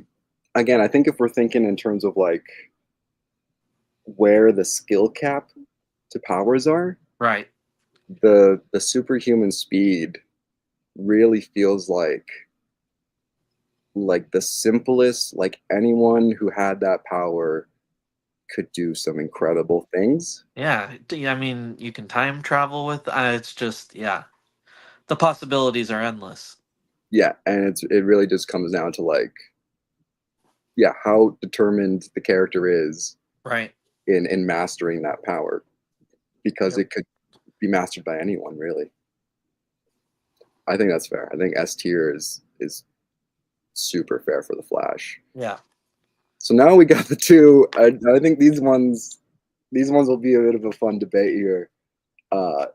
again, I think if we're thinking in terms of like where the skill cap to powers are, Right. the superhuman speed really feels like the simplest. Like anyone who had that power could do some incredible things. Yeah, I mean, you can time travel with it's just yeah. The possibilities are endless. Yeah, and it really just comes down to like yeah how determined the character is Right. in mastering that power because Yep. it could be mastered by anyone really. I think that's fair. I think S tier is super fair for the Flash. Yeah. So now we got the two. I think these ones will be a bit of a fun debate here, uh,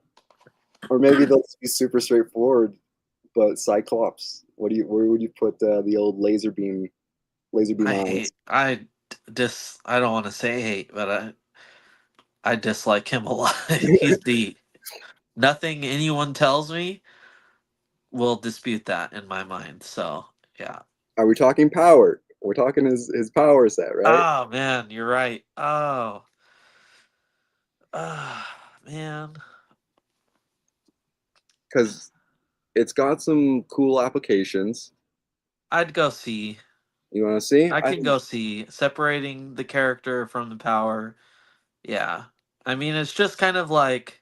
or maybe they'll just be super straightforward. But Cyclops, where would you put the old laser beam I eyes? hate I don't want to say hate, but I dislike him a lot. He's the nothing anyone tells me will dispute that in my mind. So, yeah. Are we talking power? We're talking his power set, right? Oh man, you're right. Oh. Man. Because it's got some cool applications. I'd go C. You want to see? I I can think go C. Separating the character from the power. Yeah. I mean, it's just kind of like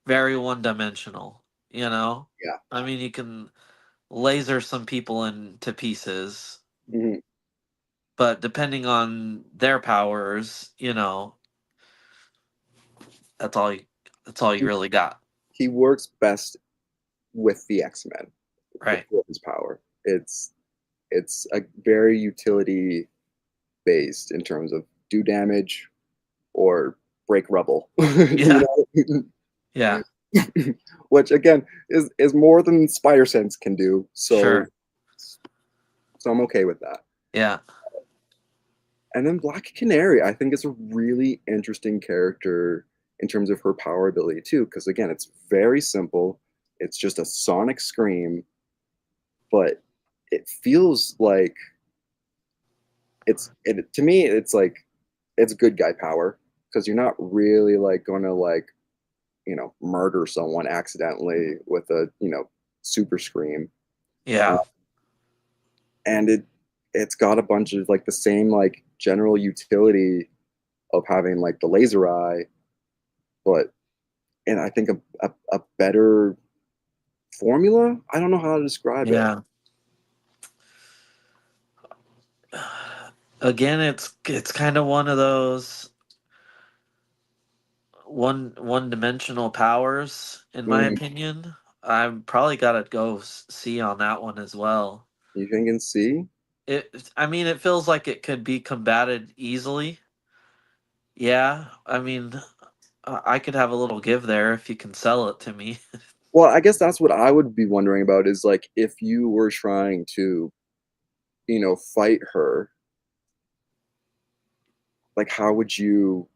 very one dimensional, you know? yeah. I mean, you can laser some people into pieces, Mhm. but depending on their powers, you know, that's all you that's all you He, really got. he works best with the X Men Right. with his power. It's a very utility based in terms of do damage or break rubble. Yeah. You Yeah. know, which again is more than Spider Sense can do. Sure. So I'm okay with that. Yeah. And then Black Canary, I think is a really interesting character in terms of her power ability too, because again, it's very simple. It's just a sonic scream, but it feels like to me it's like it's good guy power because you're not really like going to like murder someone accidentally with a super scream. uh, Yeah. and it's got a bunch of like the same like general utility of having like the laser eye, but and I think a better formula. I don't know how to describe it. Yeah. Again, it's kind of one of those one dimensional powers in my Mm, opinion. I probably got to go C on that one as well. you think in C? I mean, it feels like it could be combated easily. Yeah, I mean, I could have a little give there if you can sell it to me. Well, I guess that's what I would be wondering about is like if you were trying to, fight her, like how would you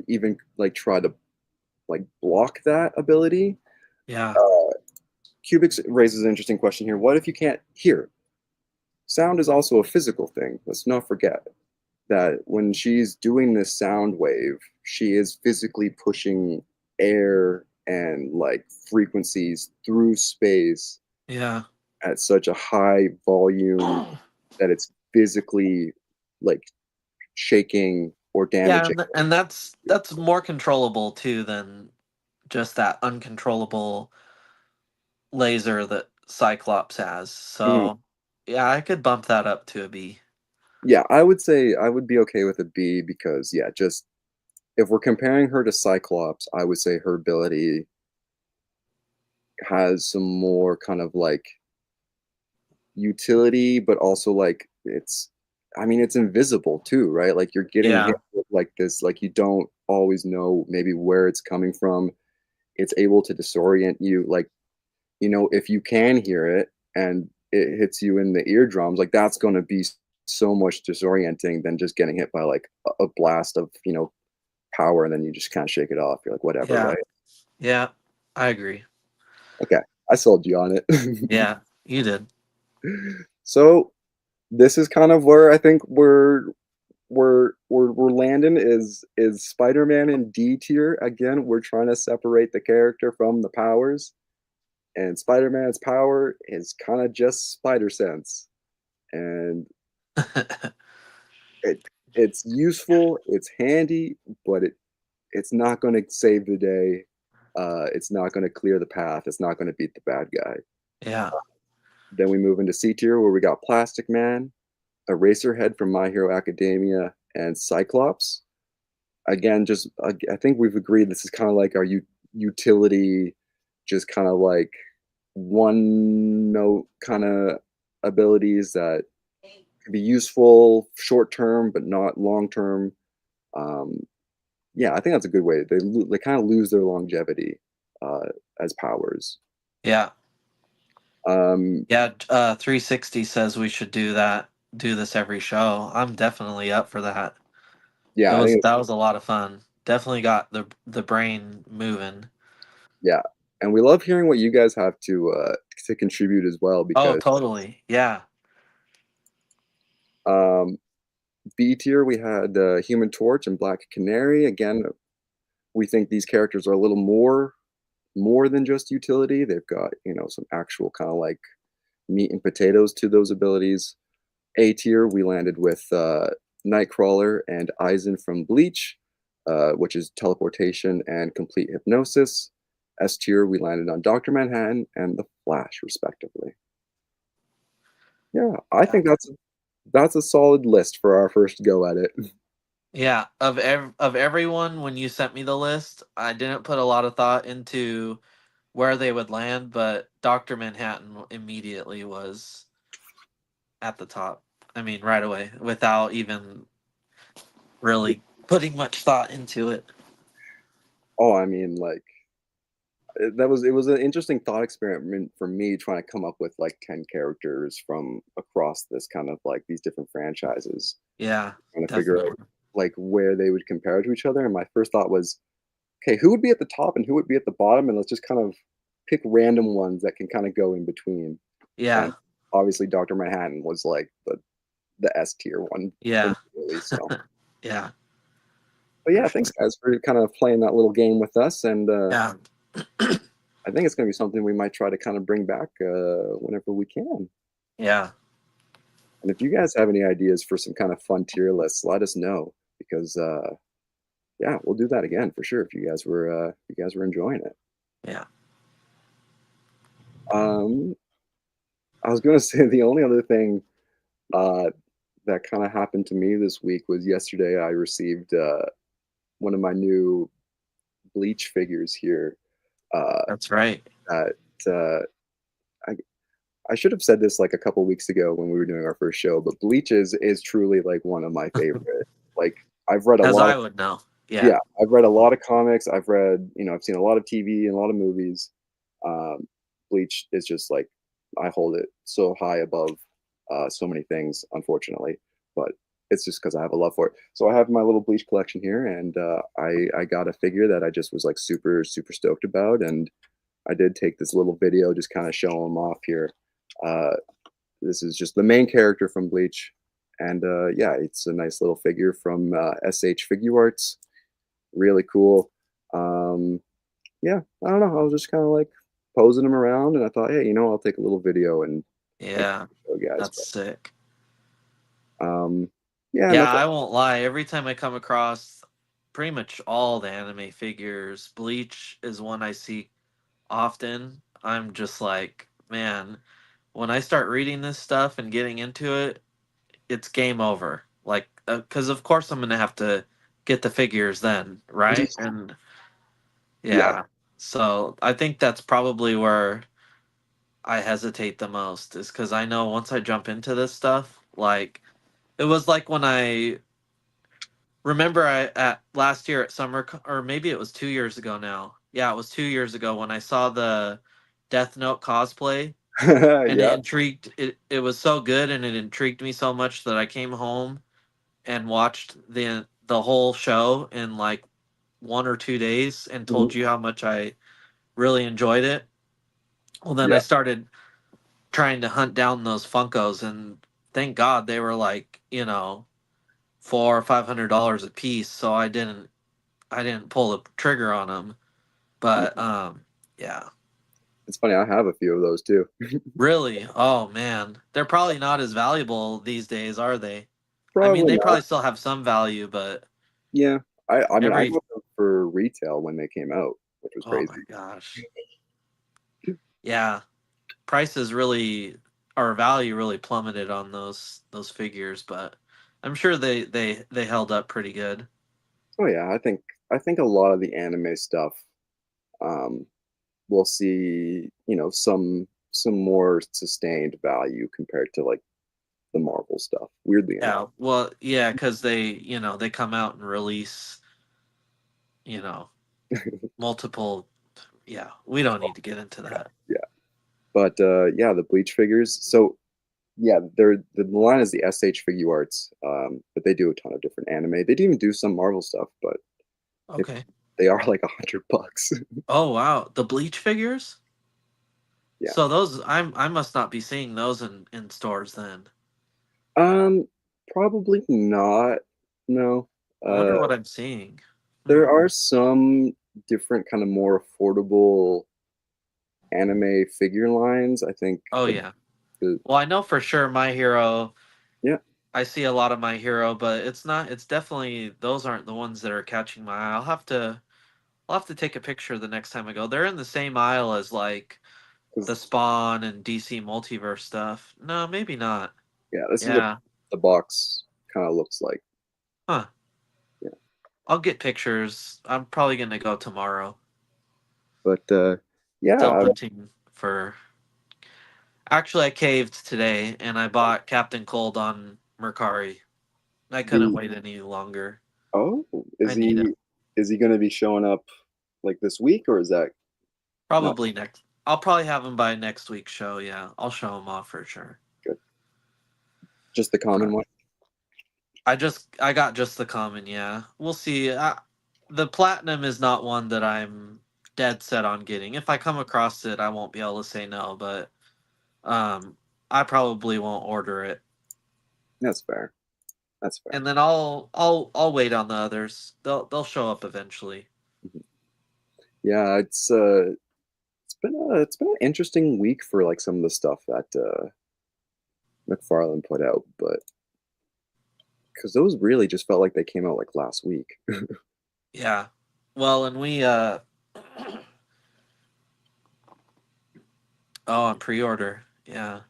even like try to like block that ability? Yeah. Uh, Cubics raises an interesting question here. What if you can't hear? Sound is also a physical thing. Let's not forget that when she's doing this sound wave, she is physically pushing air and like frequencies through space Yeah. at such a high volume that it's physically like shaking or Yeah, damaging. and that's more controllable too than just that uncontrollable laser that Cyclops has. Mhm. So, yeah, I could bump that up to a B. Yeah, I would say I would be okay with a B because yeah, just if we're comparing her to Cyclops, I would say her ability has some more kind of like utility, but also like it's invisible too, right? Like you're getting hit Yeah. with like this, like you don't always know maybe where it's coming from. It's able to disorient you. Like, if you can hear it and it hits you in the eardrums, like that's gonna be so much disorienting than just getting hit by like a blast of, power and then you just kind of shake it off. You're like, whatever, Yeah. right? Yeah. I agree. Okay. I sold you on it. Yeah, you did. So this is kind of where I think we're landing is Spider-Man in D tier. Again, we're trying to separate the character from the powers, and Spider-Man's power is kind of just spider sense, and it it's useful, it's handy, but it's not going to save the day. It's not going to clear the path. It's not going to beat the bad guy. Yeah. Then we move into C tier where we got Plastic Man, Eraserhead from My Hero Academia, and Cyclops. Again, just I think we've agreed this is kind of like our utility, just kind of like one note kind of abilities that can be useful short term but not long term. Um, yeah, I think that's a good way. They kind of lose their longevity uh, as powers. Yeah. Um, Yeah, 360 says we should do this every show. I'm definitely up for that. It yeah, I was think that was a lot of fun. Definitely got the brain moving. yeah, and we love hearing what you guys have to contribute as well Oh, because totally. Yeah. um, B tier, we had Human Torch and Black Canary. Again, we think these characters are a little more than just utility. They've got some actual kind of like meat and potatoes to those abilities. A tier, we landed with Nightcrawler and Eisen from Bleach, which is teleportation and complete hypnosis. S tier, we landed on Doctor Manhattan and the Flash, respectively. Yeah, I think that's a solid list for our first go at it. Yeah, of everyone when you sent me the list, I didn't put a lot of thought into where they would land, but Dr. Manhattan immediately was at the top. I mean, right away without even really putting much thought into it. Oh, I mean, like it was an interesting thought experiment for me trying to come up with like 10 characters from across this kind of like these different franchises, Yeah, trying to figure out definitely. like where they would compare to each other. And my first thought was, okay, who would be at the top and who would be at the bottom? And let's just kind of pick random ones that can kind of go in between. And Yeah. obviously Dr. Manhattan was like the S tier one Yeah. immediately. So Yeah, but for yeah, thanks sure. guys for kind of playing that little game with us. And Yeah. I think it's gonna be something we might try to kind of bring back whenever we can. Yeah. And if you guys have any ideas for some kind of fun tier lists, let us know because yeah, we'll do that again for sure if you guys were enjoying it. Yeah. Um, I was gonna say the only other thing uh, that kind of happened to me this week was yesterday I received one of my new Bleach figures here. Uh, That's right. that I I should have said this like a couple weeks ago when we were doing our first show, but Bleach is truly like one of my favorite. Like I've read a As lot of I would know. Yeah. Yeah, I've read a lot of comics. I've read, I've seen a lot of TV and a lot of movies. Um, Bleach is just like I hold it so high above so many things, unfortunately. But it's just because I have a love for it. So I have my little Bleach collection here, and I got a figure that I just was like super super stoked about, and I did take this little video just kind of show them off here. Uh, this is just the main character from Bleach, and yeah, it's a nice little figure from SH Figure Arts. Really cool. Um, yeah, I don't know. I was just kind of like posing them around, and I thought, hey, I'll take a little video and like Yeah. show you guys. That's sick. Um, yeah, and Yeah, that's I won't lie. Every time I come across pretty much all the anime figures, Bleach is one I see often. I'm just like, man, when I start reading this stuff and getting into it, it's game over. Like, because of course I'm gonna have to get the figures then, right? And yeah, yeah, so I think that's probably where I hesitate the most, is because I know once I jump into this stuff, like it was like when I remember I at last year at or maybe it was 2 years ago now. Yeah, it was 2 years ago when I saw the Death Note cosplay, and yeah. it was so good and it intrigued me so much that I came home and watched the whole show in like 1 or 2 days and Mhm. told you how much I really enjoyed it. Well, then I Yeah, started trying to hunt down those Funkos, and thank God they were like, $400 or $500 a piece, so I didn't pull the trigger on them. But yeah. yeah, It's funny. I have a few of those too. really, oh man, they're probably not as valuable these days, are they? I mean, Probably they not. probably still have some value, but Yeah, I mean, I every got them for retail when they came out, which was oh my crazy. gosh, yeah, prices really or value really plummeted on those figures, but I'm sure they held up pretty good. Oh yeah, I think a lot of the anime stuff, um, we'll see, some more sustained value compared to like the Marvel stuff. Weirdly enough. Yeah, well, yeah, because they come out and release you know multiple. Yeah, we don't need to get into that. Yeah, but yeah, the Bleach figures. So yeah, the line is the SH Figure Arts, but they do a ton of different anime. They do even do some Marvel stuff, but if Okay. they are like $100. Oh wow, the Bleach figures. Yeah. So those I must not be seeing those in stores then. Um, Probably not. No. I wonder Uh, what I'm seeing. there Hmm. are some different kind of more affordable anime figure lines. I think Oh the, yeah. the Well, I know for sure My Hero. yeah, I see a lot of My Hero, but it's not. It's definitely those aren't the ones that are catching my eye. I'll have to take a picture the next time I go. They're in the same aisle as like the because Spawn and DC Multiverse stuff. No, maybe not. yeah, this is what Yeah. the box kind of looks like. Huh. Yeah, I'll get pictures. I'm probably gonna go tomorrow. but Still yeah, hunting for. Actually, I caved today and I bought Captain Cold on Mercari. I couldn't the wait any longer. oh, I need him. is he going to be showing up like this week, or is that not Probably next. I'll probably have him by next week's show. Yeah, I'll show him off for sure. good? Just the common But one? I got just the common. Yeah, we'll see. The platinum is not one that I'm dead set on getting. If I come across it, I won't be able to say no. But um, I probably won't order it, That's fair. That's fair. and then I'll wait on the others. They'll show up eventually. Mhm. Yeah, it's been an interesting week for like some of the stuff that McFarlane put out, but because those really just felt like they came out like last week. Yeah. Well, and we oh, on pre-order. Yeah.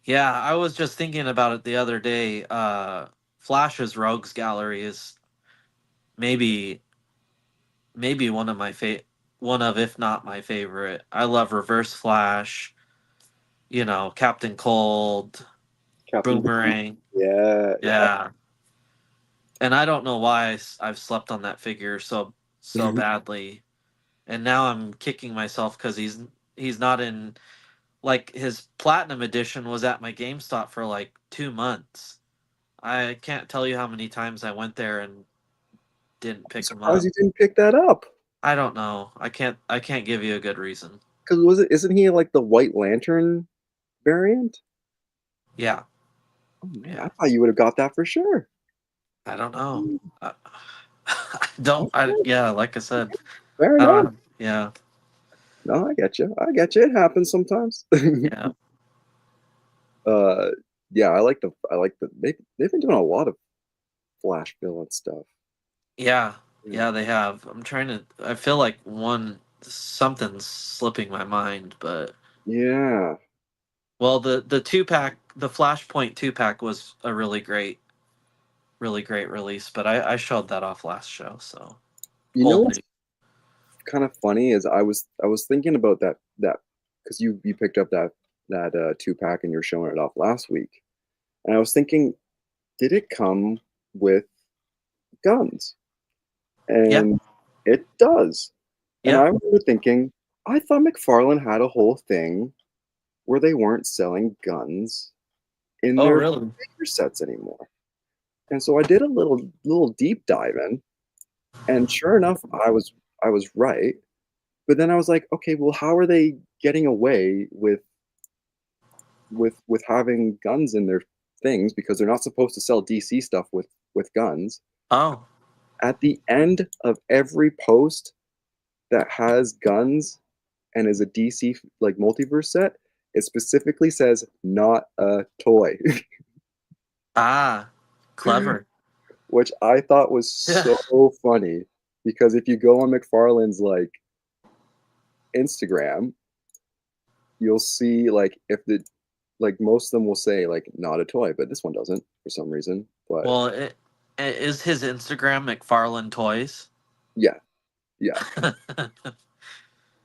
Yeah, I was just thinking about it the other day. Flash's Rogues Gallery is maybe maybe one of if not my favorite. I love Reverse Flash, Captain Cold, Captain Boomerang. Boomerang. Yeah, yeah. Yeah. and I don't know why I've slept on that figure so badly, and now I'm kicking myself because he's not in, like, his platinum edition was at my GameStop for like 2 months. I can't tell you how many times I went there and didn't I'm pick him surprised up. you didn't pick that up. I don't know. I can't give you a good reason. Because was it? Isn't he like the White Lantern variant? Yeah, Oh man, I yeah. thought you would have got that for sure. I don't know. Mm, I, I don't. I okay, Yeah. Like I said, fair I enough. don't. Yeah, No, I get you. I get you. It happens sometimes. yeah, uh, yeah, I like the they've been doing a lot of Flash villain stuff. yeah, Yeah. yeah. They have. I'm trying to. I feel like something's slipping my mind, but Yeah. well, the 2 pack, the Flashpoint 2 pack was a really great release. But I showed that off last show, so You know old what's news. kind of funny is I was thinking about that because you picked up that 2 pack and you're showing it off last week, and I was thinking, did it come with guns? Yeah, And it does. And yeah. I remember thinking, I thought McFarlane had a whole thing where they weren't selling guns in Oh, their really? figure sets anymore. And so I did a little deep dive in, and sure enough, I was right. But then I was like, okay, well, how are they getting away with having guns in their things because they're not supposed to sell DC stuff with guns. Oh, At the end of every post that has guns and is a DC like multiverse set, it specifically says not a toy, ah, clever. which I thought was Yeah. so funny because if you go on McFarlane's like Instagram, you'll see like if the like most of them will say like not a toy, but this one doesn't for some reason. But Well, is his Instagram McFarlane Toys? yeah, yeah,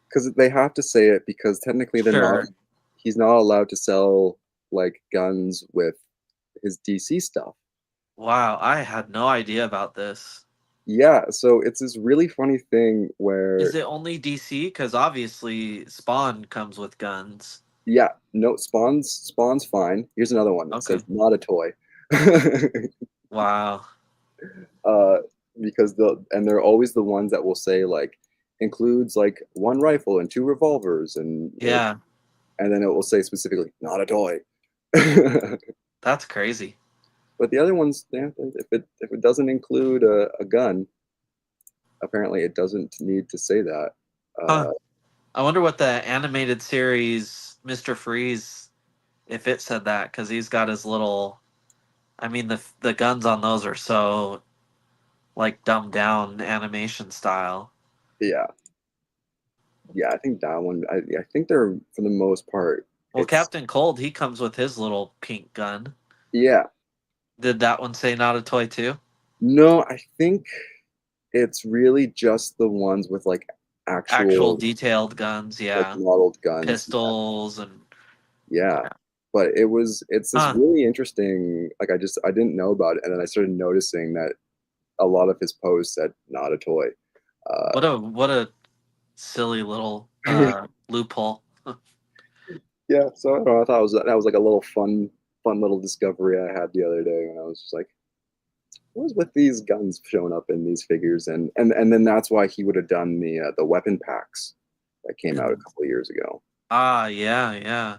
because they have to say it because technically they're not. Sure. He's not allowed to sell like guns with his DC stuff. Wow, I had no idea about this. Yeah, so it's this really funny thing Is where it only DC? Because obviously Spawn comes with guns. yeah, no Spawn's fine. Here's another one that Okay. says not a toy. Wow. uh because they're always the ones that will say like includes like one rifle and two revolvers Yeah, and then it will say specifically not a toy. that's crazy. But the other ones, yeah, if it doesn't include a gun, apparently it doesn't need to say that. Huh. Uh, I wonder what the animated series Mr. Freeze, if it said that, because he's got his little. I mean, the guns on those are so like dumbed down animation style. yeah, yeah, I think that one. I think they're for the most part. Well, It's Captain Cold, he comes with his little pink gun. yeah, Did that one say not a toy too? no, I think it's really just the ones with like Actual actual detailed guns, like yeah. modeled guns. Pistols and Yeah, yeah. but it's this Huh. really interesting. Like I didn't know about it, and then I started noticing that a lot of his posts said not a toy. What a silly little loophole. Yeah, so I don't know. I thought that was like a little fun little discovery I had the other day, and I was just like, what was with these guns showing up in these figures, and then that's why he would have done the weapon packs that came out a And couple of years ago. yeah, yeah.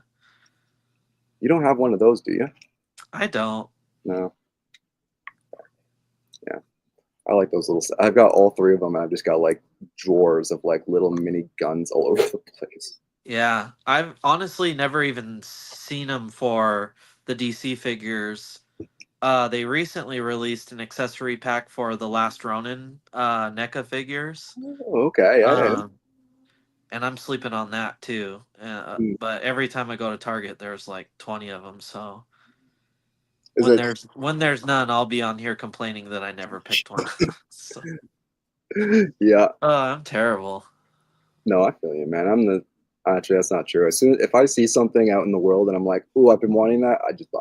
You don't have one of those, do you? I don't. No. Yeah, I like those little. I've got all three of them. And I've just got like drawers of like little mini guns all over the place. Yeah, I've honestly never even seen them for the DC figures. They recently released an accessory pack for the Last Ronin NECA figures. Oh, okay. Um, and I'm sleeping on that too. Hmm. But every time I go to Target, there's like 20 of them. So Is it? when there's none, I'll be on here complaining that I never picked one. So, Yeah. I'm terrible. No, I feel you, man. Actually that's not true. As soon if I see something out in the world and I'm like, "Oh, I've been wanting that," I just buy.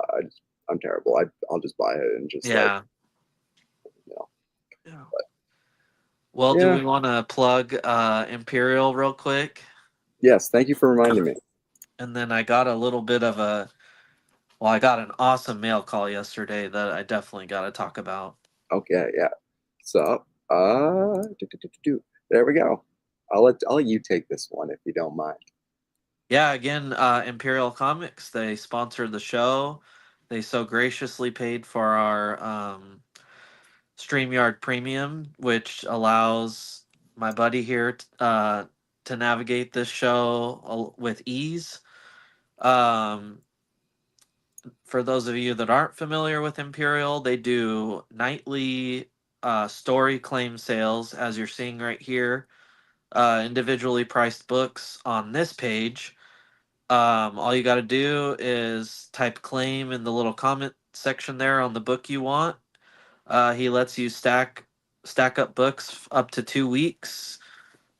I'm terrible. I'll just buy it and just like Yeah, Well, do Yeah. we want to plug Imperial real quick? Yes. Thank you for reminding me. And then I got a little bit of a, well, I got an awesome mail call yesterday that I definitely got to talk about. Okay. Yeah. So, there we go. I'll let you take this one if you don't mind. Yeah, again, Imperial Comics, they sponsored the show. They so graciously paid for our StreamYard Premium, which allows my buddy here to navigate this show with ease. Um, for those of you that aren't familiar with Imperial, they do nightly story claim sales, as you're seeing right here. Individually priced books on this page. All you got to do is type claim in the little comment section there on the book you want. He lets you stack up books up to 2 weeks,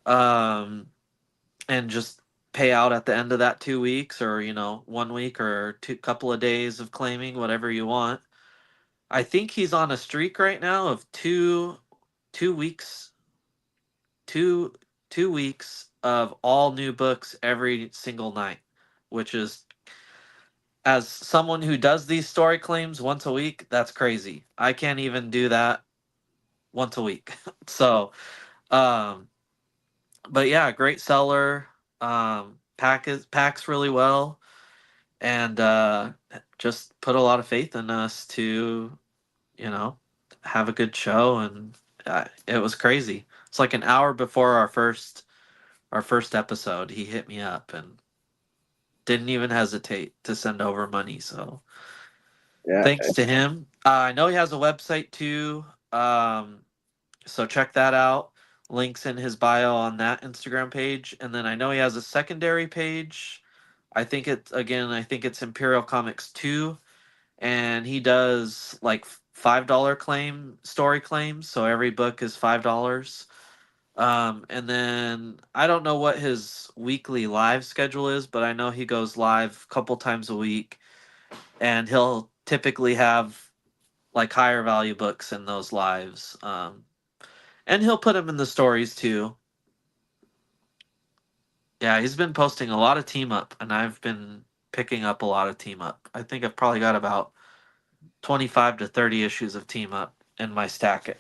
um, and just pay out at the end of that 2 weeks, or 1 week or two couple of days of claiming whatever you want. I think he's on a streak right now of 2 weeks, two 2 weeks of all new books every single night, which is, as someone who does these story claims once a week, that's crazy. I can't even do that once a week. So, um, but yeah, great seller. Packs really well, and just put a lot of faith in us to, you know, have a good show. And it was crazy. It's like an hour before our first episode, he hit me up and didn't even hesitate to send over money. So Yeah. thanks to him. I know he has a website too. So check that out. Links in his bio on that Instagram page. And then I know he has a secondary page. I think it's Imperial Comics 2. And he does like $5 story claims. So every book is $5. And then I don't know what his weekly live schedule is, but I know he goes live a couple times a week, and he'll typically have like higher value books in those lives. And he'll put them in the stories too. Yeah, he's been posting a lot of team up, and I've been picking up a lot of team up. I think I've probably got about 25 to 30 issues of team up in my stack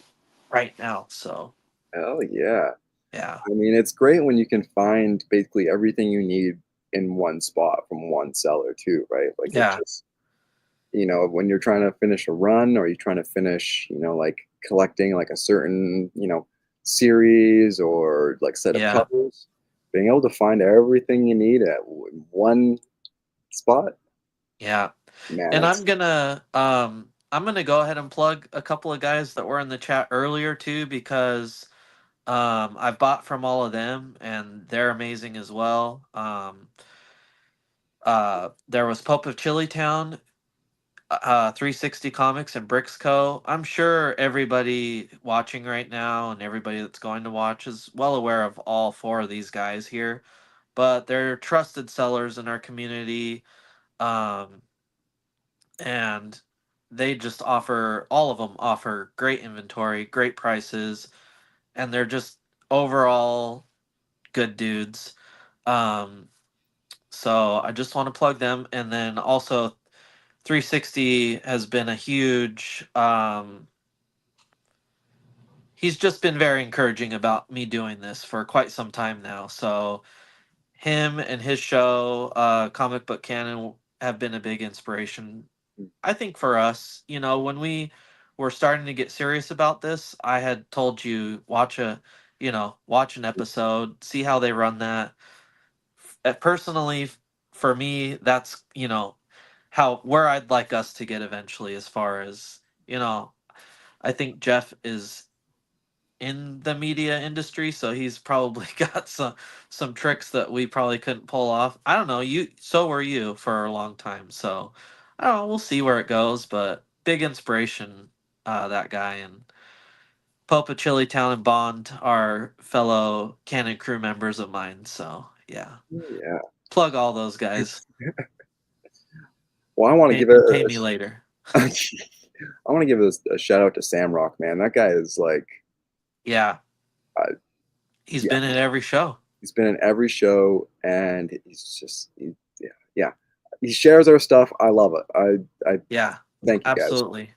right now. So, Hell yeah. yeah. I mean, it's great when you can find basically everything you need in one spot from one seller too, right? Like it Yeah. just, when you're trying to finish a run or you're trying to finish, like collecting like a certain, series or like set of Yeah. covers, being able to find everything you need at one spot, Yeah. man, And it's I'm gonna go ahead and plug a couple of guys that were in the chat earlier too, because I've bought from all of them and they're amazing as well. There was Pope of Chilitown, 360 Comics, and Bricks Co. I'm sure everybody watching right now and everybody that's going to watch is well aware of all four of these guys here, but they're trusted sellers in our community. Um, and they just offer, all of them offer great inventory, great prices, and they're just overall good dudes. Um, so I just want to plug them, and then also 360 has been a huge. He's just been very encouraging about me doing this for quite some time now. So him and his show, Comic Book Canon, have been a big inspiration, I think, for us. When we were starting to get serious about this, I had told you watch an episode, see how they run that. Personally, for me, that's how where I'd like us to get eventually. As far as I think Jeff is in the media industry, so he's probably got some tricks that we probably couldn't pull off. I don't know. So were you for a long time, so I don't know. We'll see where it goes, but big inspiration, that guy. And Pope of Chili Town and Bond are fellow Canon crew members of mine, so yeah. yeah. Plug all those guys. Well, I want to give Pay me later. I want to give a shout out to Sam Rock, man. That guy is like Yeah, Uh, He's yeah, been in every show. he's been in every show, and yeah, yeah. He shares our stuff. I love it. I Yeah, thank you guys, absolutely.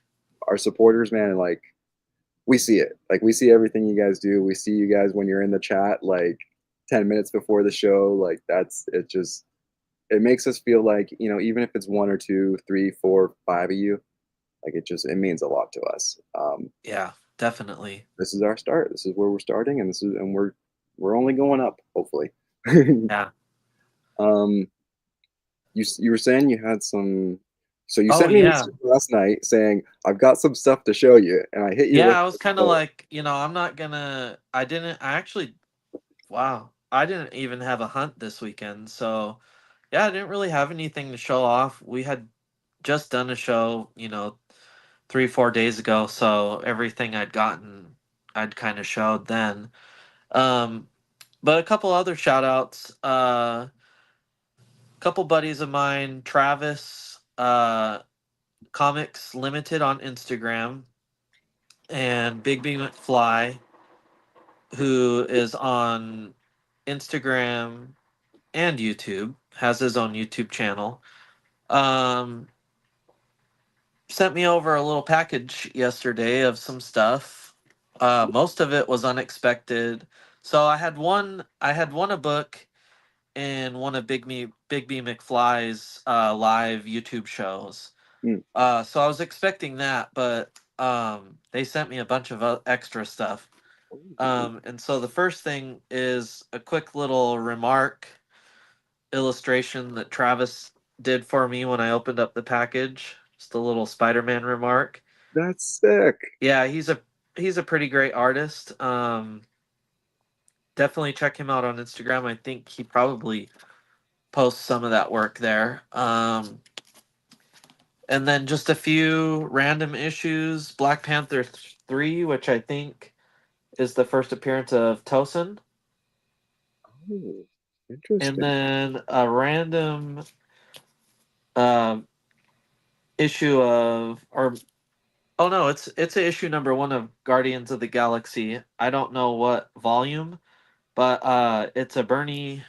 our supporters, man. And like, we see it. Like, we see everything you guys do. We see you guys when you're in the chat, like 10 minutes before the show. Like, that's it. Just it makes us feel like, even if it's one or two, three, four, five of you, like it means a lot to us. Yeah, definitely. This is our start. This is where we're starting, and we're only going up, hopefully. Yeah. um, you were saying you had some. So you Oh sent me a yeah. message last night saying I've got some stuff to show you, and I hit you with Yeah, I was kind of the like, I'm not gonna. I actually, wow, I didn't even have a hunt this weekend. So, yeah, I didn't really have anything to show off. We had just done a show, 3, 4 days ago. So everything I'd gotten, I'd kind of showed then. Um, but a couple other shout outs. Couple buddies of mine, Travis, Comics Limited on Instagram, and Big B McFly, who is on Instagram and YouTube, has his own YouTube channel. Um, Sent me over a little package yesterday of some stuff. Most of it was unexpected. So I had one a book in one of Big B McFly's live YouTube shows. mm, So I was expecting that, but they sent me a bunch of extra stuff. And so the first thing is a quick little remark illustration that Travis did for me when I opened up the package. Just a little Spider-Man remark. that's sick. Yeah, he's a pretty great artist. Definitely check him out on Instagram. I think he probably posts some of that work there. And then just a few random issues. Black Panther 3, which I think is the first appearance of Tosin. Oh, And interesting. then a random uh, issue of, or oh no, it's a issue number 1 of Guardians of the Galaxy. I don't know what volume, but it's a Bernie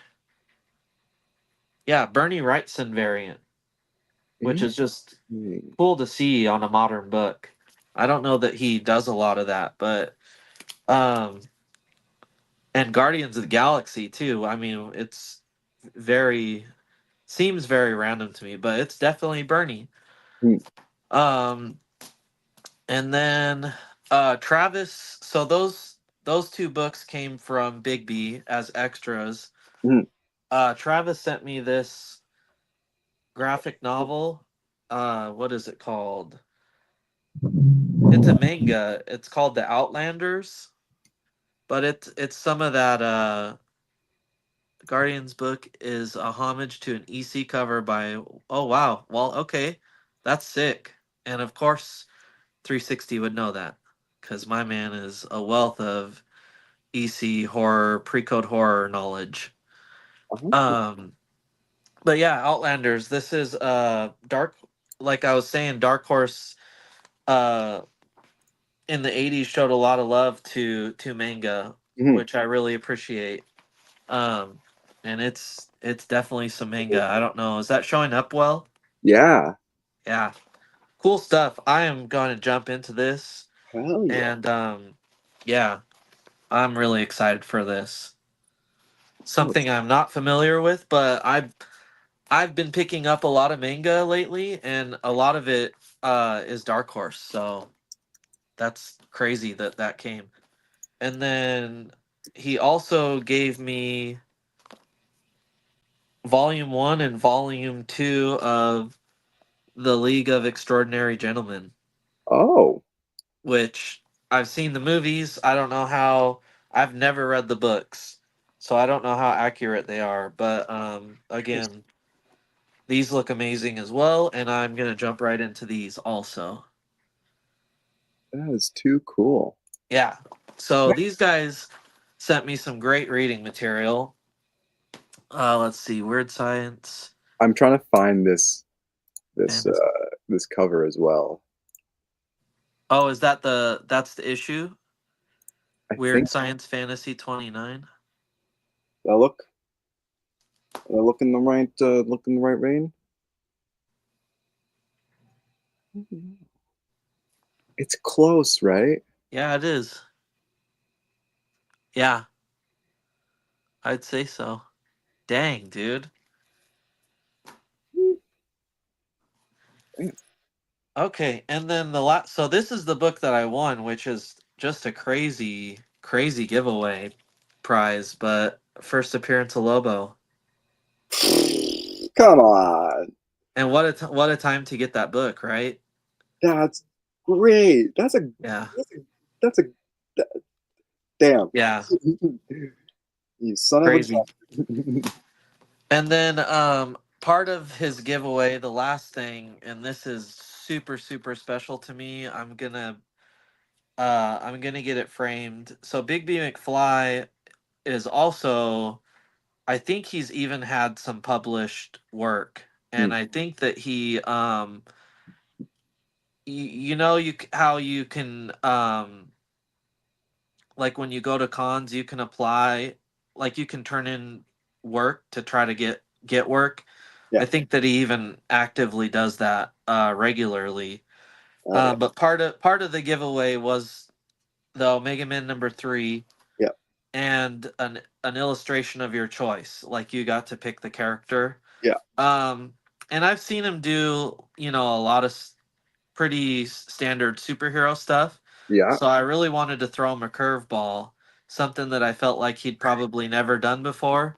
Wrightson variant, which is just Interesting. cool to see on a modern book. I don't know that he does a lot of that, but um and Guardians of the Galaxy too. I mean, it's very seems very random to me, but it's definitely Bernie. Mm, Um and then Travis, so those two books came from Big B as extras. mm, Travis sent me this graphic novel. What is it called? It's a manga. It's called The Outlanders, but it's some of that Guardians book is a homage to an EC cover by, oh wow. Well, okay. That's sick. And of course 360 would know that cuz my man is a wealth of EC horror, pre-code horror knowledge. oh, Um but yeah, Outlanders, this is dark, like I was saying, Dark Horse uh in the 80s showed a lot of love to manga, mhm. which I really appreciate. Um, and it's definitely some manga. I don't know. Is that showing up well? Yeah. Yeah. Cool stuff. I am going to jump into this, Hell yeah. and yeah, I'm really excited for this. Oh, Something I'm not familiar with, but I've been picking up a lot of manga lately, and a lot of it is Dark Horse. So that's crazy that that came. And then he also gave me volume 1 and volume 2 of The League of Extraordinary Gentlemen, oh, which I've seen the movies. I don't know how, I've never read the books, so I don't know how accurate they are. But interesting. again, these look amazing as well, and I'm gonna jump right into these also. That is too cool. Yeah. So these guys sent me some great reading material. Let's see, Weird Science. I'm trying to find this And this cover as well. oh, is that's the issue? I Weird think Science Fantasy 29. I look. I look in the right. Look in the right vein. It's close, right? Yeah, it is. Yeah, I'd say so. Dang, dude. Damn. Okay, and then the last. So this is the book that I won, which is just a crazy, crazy giveaway prize. But first appearance of Lobo, Come on. and what a time to get that book, right? That's great. Yeah, That's a damn. yeah, You son of a crazy. gun. And then part of his giveaway, the last thing, and this is super super special to me. I'm gonna get it framed. So Big B McFly is also, I think he's even had some published work, and Hmm, I think that he you know, how you can like when you go to cons you can apply, like you can turn in work to try to get work. yeah. I think that he even actively does that regularly. Oh yeah. But part of the giveaway was the Omega Man #3 Yeah. and an illustration of your choice. Like you got to pick the character. Yeah. Um, and I've seen him do, a lot of pretty standard superhero stuff. Yeah. So I really wanted to throw him a curveball, something that I felt like he'd probably never done before.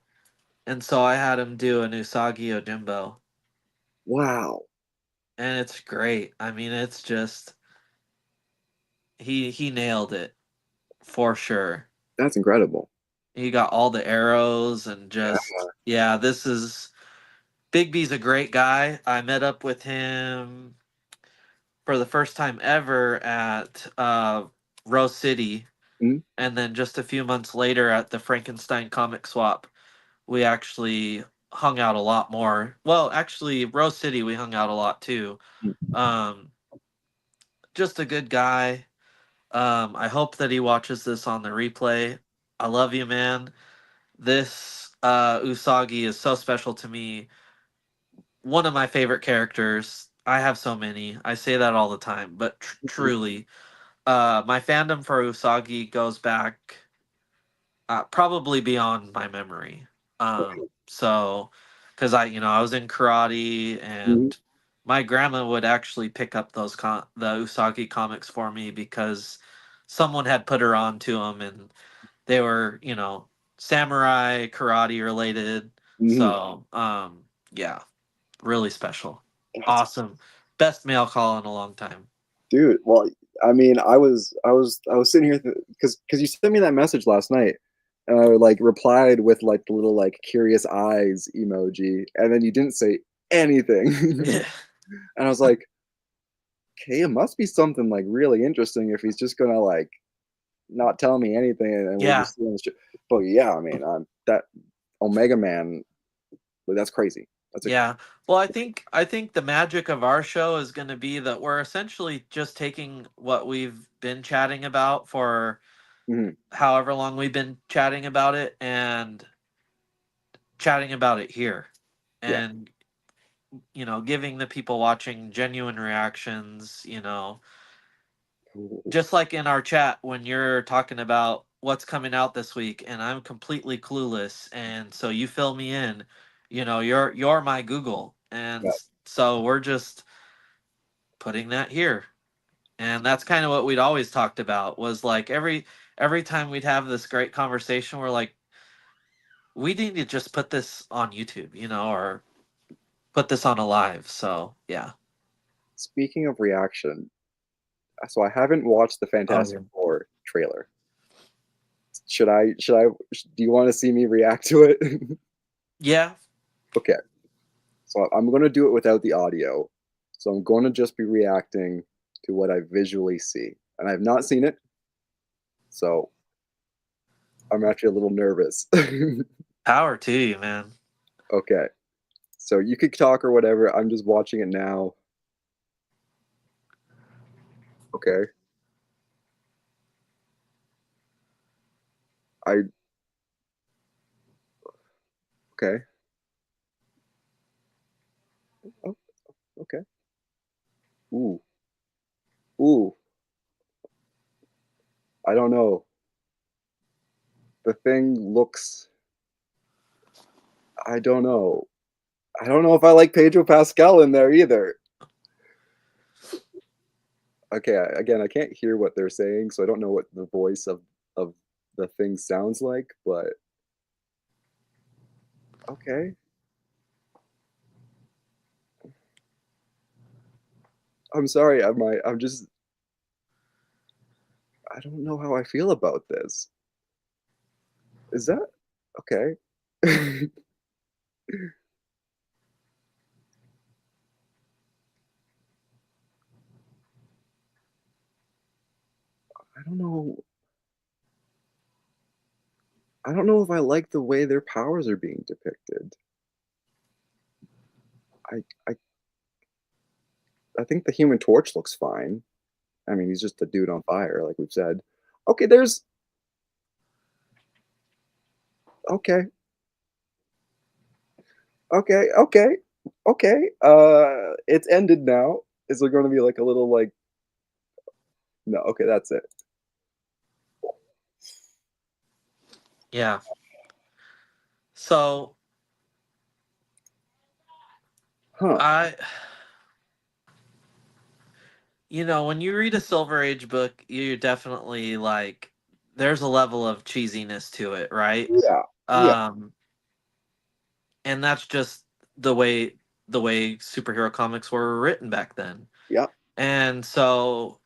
And so I had him do an Usagi Yojimbo. Wow. And it's great. I mean, it's just he nailed it for sure. That's incredible. He got all the arrows and Yeah. just, yeah, this is Big B's a great guy. I met up with him for the first time ever at Rose City, Mhm. and then just a few months later at the Frankenstein Comic Swap, we actually hung out a lot more. Well, actually, Rose City we hung out a lot too. Um, just a good guy. I hope that he watches this on the replay. I love you, man. This Usagi is so special to me. One of my favorite characters. I have so many. I say that all the time, but truly, my fandom for Usagi goes back probably beyond my memory. So, because I was in karate, Mhm. and my grandma would actually pick up the Usagi comics for me because someone had put her on to them, and they were, samurai karate related. Mhm. So, yeah, really special, That's awesome, best mail call in a long time. dude. Well, I mean, I was sitting here because you sent me that message last night, and I like replied with like the little like curious eyes emoji, and then you didn't say anything, and I was like, okay, it must be something like really interesting if he's just gonna like not tell me anything, and we'll Yeah. just see on the show. But yeah, I mean, that Omega Man, like, that's crazy. That's a Yeah. Well, I think the magic of our show is going to be that we're essentially just taking what we've been chatting about for mhm, however long we've been chatting about it, and chatting about it here, yeah. and giving the people watching genuine reactions, just like in our chat when you're talking about what's coming out this week and I'm completely clueless, and so you fill me in. You're my Google, and Yeah. so we're just putting that here. And that's kind of what we'd always talked about, was like every time we'd have this great conversation, we're like, we need to just put this on YouTube, or put this on a live. So yeah. Speaking of reaction, so I haven't watched the Oh Fantastic yeah. Four trailer. Do you want to see me react to it? Yeah. Okay, so I'm going to do it without the audio. So I'm going to just be reacting to what I visually see. And I've not seen it, so I'm actually a little nervous. Power to you, man. Okay, so you could talk or whatever. I'm just watching it now. Okay. I okay. Oh, okay. Ooh. Ooh. I don't know. The thing looks I don't know. I don't know if I like Pedro Pascal in there either. Okay, again, I can't hear what they're saying, so I don't know what the voice of the thing sounds like, but okay. I'm sorry. I'm just I don't know how I feel about this. Is that okay? I don't know. I don't know if I like the way their powers are being depicted. I I I think the Human Torch looks fine. I mean, he's just a dude on fire, like we've said. Okay, there's okay, okay, okay. It's ended now. Is there going to be like a little like no? Okay, that's it. Yeah. So Huh? I, when you read a Silver Age book, you're definitely like, there's a level of cheesiness to it, right? Yeah, yeah, Um, and that's just the way superhero comics were written back then. yeah. And so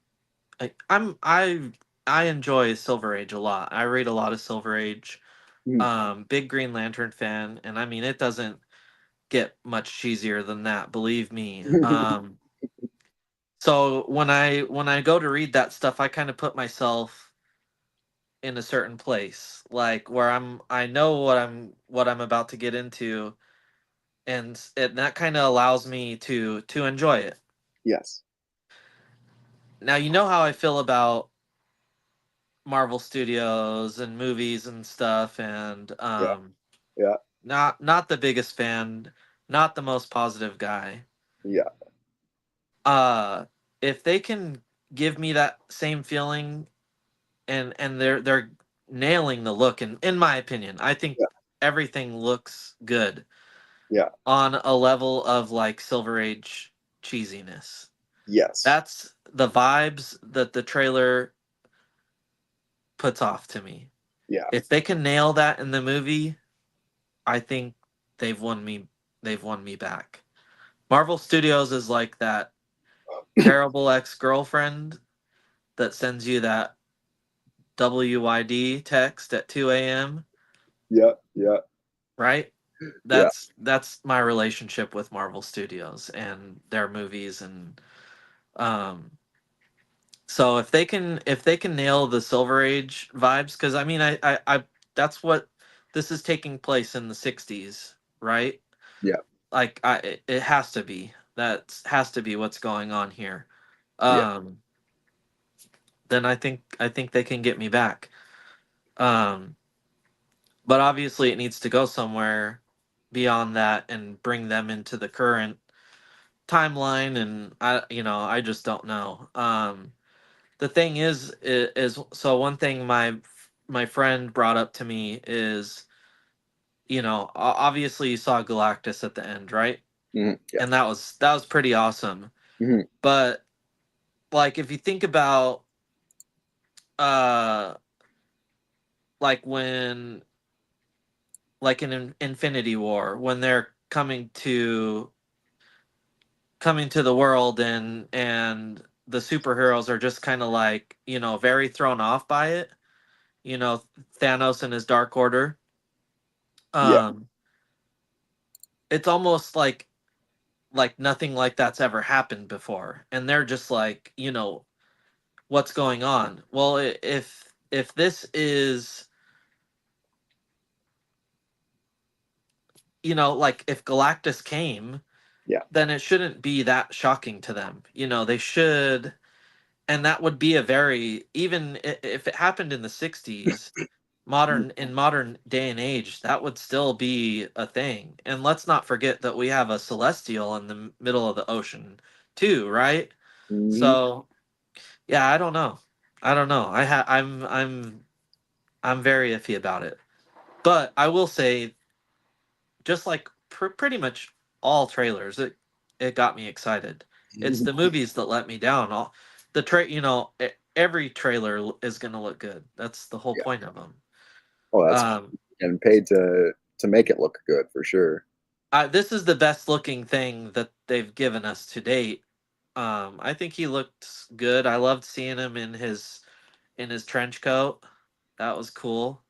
I enjoy Silver Age a lot. I read a lot of Silver Age. Mhm. Big Green Lantern fan, and I mean it doesn't get much cheesier than that, believe me. So when I go to read that stuff, I kind of put myself in a certain place, like where I know what I'm about to get into, and that kind of allows me to enjoy it. Yes. Now you know how I feel about Marvel Studios and movies and stuff, and Yeah, yeah, not the biggest fan, not the most positive guy. yeah, Uh if they can give me that same feeling, and they're nailing the look, and in my opinion, I think yeah, everything looks good yeah. on a level of like Silver Age cheesiness. Yes. That's the vibes that the trailer puts off to me. Yeah. If they can nail that in the movie, I think they've won me they've won me back. Marvel Studios is like that terrible ex-girlfriend that sends you that WYD text at 2 a.m., Yeah, yeah, right? yeah, That's my relationship with Marvel Studios and their movies, and um so if they can nail the Silver Age vibes, because I mean I that's what this is taking place in the 60s, right? yeah, Like it has to be, that has to be what's going on here. yeah, um then I think they can get me back. um but obviously it needs to go somewhere beyond that and bring them into the current timeline, and I just don't know. The thing is so one thing my friend brought up to me is, obviously you saw Galactus at the end, right? yeah, And that was pretty awesome. mhm, But like if you think about uh like when like in Infinity War, when they're coming to the world, and the superheroes are just kind of like, very thrown off by it, you know Thanos and his Dark Order. yeah, um it's almost like nothing like that's ever happened before, and they're just like, what's going on? Well, if this is, like if Galactus came, yeah, then it shouldn't be that shocking to them. They should. And that would be a very, even if it happened in the 60s, modern day and age, that would still be a thing. And let's not forget that we have a celestial in the middle of the ocean too, right? Mhm. So yeah, I don't know. I don't know. I'm very iffy about it. But I will say, just like pretty much all trailers, it got me excited. It's the movies that let me down. All the every trailer is gonna look good. That's the whole Yeah. point of them. Oh, that's Um, getting paid to make it look good for sure. this is the best looking thing that they've given us to date. I think he looked good. I loved seeing him in his trench coat. That was cool.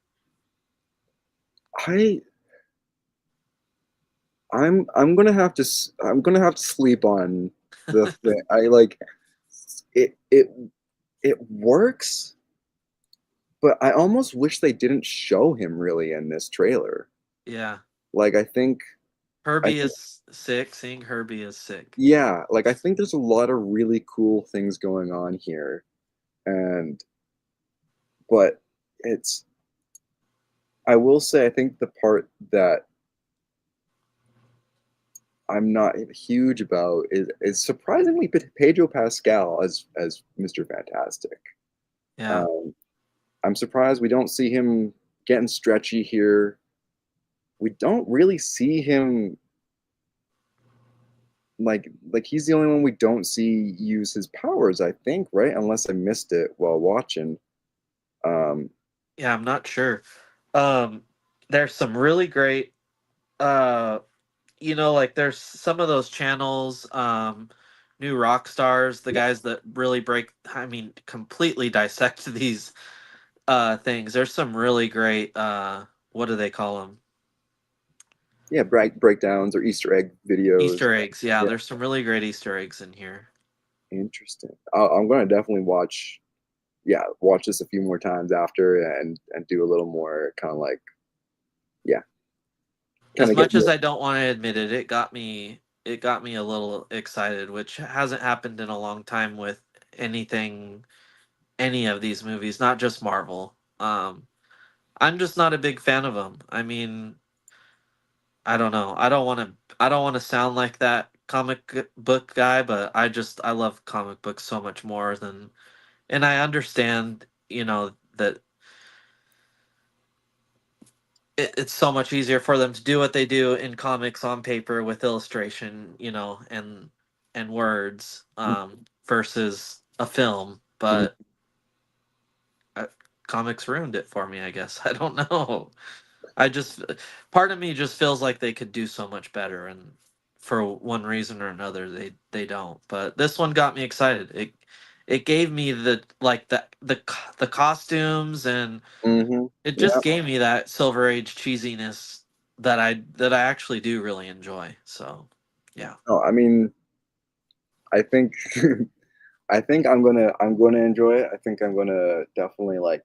I I'm gonna have to I'm gonna have to sleep on the thing. I like it it works, but I almost wish they didn't show him really in this trailer. Yeah, Like I Herbie think is sick. Seeing Herbie is sick. yeah, like I think there's a lot of really cool things going on here, and but it's I will say I think the part that I'm not huge about is surprisingly Pedro Pascal as Mr. Fantastic. Yeah, Um, I'm surprised we don't see him getting stretchy here. We don't really see him like he's the only one we don't see use his powers, I think, right? Unless I missed it while watching. Um, yeah. I'm not sure. Um, there's some really great. Uh, like there's some of those channels. New rock stars, the yeah, guys that really break. I mean, completely dissect these things. There's some really great. What do they call them? yeah, breakdowns or Easter egg videos. Easter eggs. Yeah, Yeah, there's some really great Easter eggs in here. interesting. I'm gonna definitely watch. Yeah, watch this a few more times after and do a little more kind of like yeah, kind As of get much as more. I don't want to admit it, it got me a little excited, which hasn't happened in a long time with anything any of these movies, not just Marvel. I'm just not a big fan of them. I mean, I don't know. I don't want to sound like that book guy, but I love comic books so much more than and I understand, that it's so much easier for them to do what they do in comics on paper with illustration, and words, versus a film. Mhm. But uh, comics ruined it for me, I guess. I don't know. I just Part of me just feels like they could do so much better, and for one reason or another, they don't. But this one got me excited. It gave me the costumes, and Mhm. it just Yeah. gave me that Silver Age cheesiness that I actually do really enjoy. So, yeah, Oh, I mean, I think I think I'm gonna enjoy it. I think I'm gonna definitely like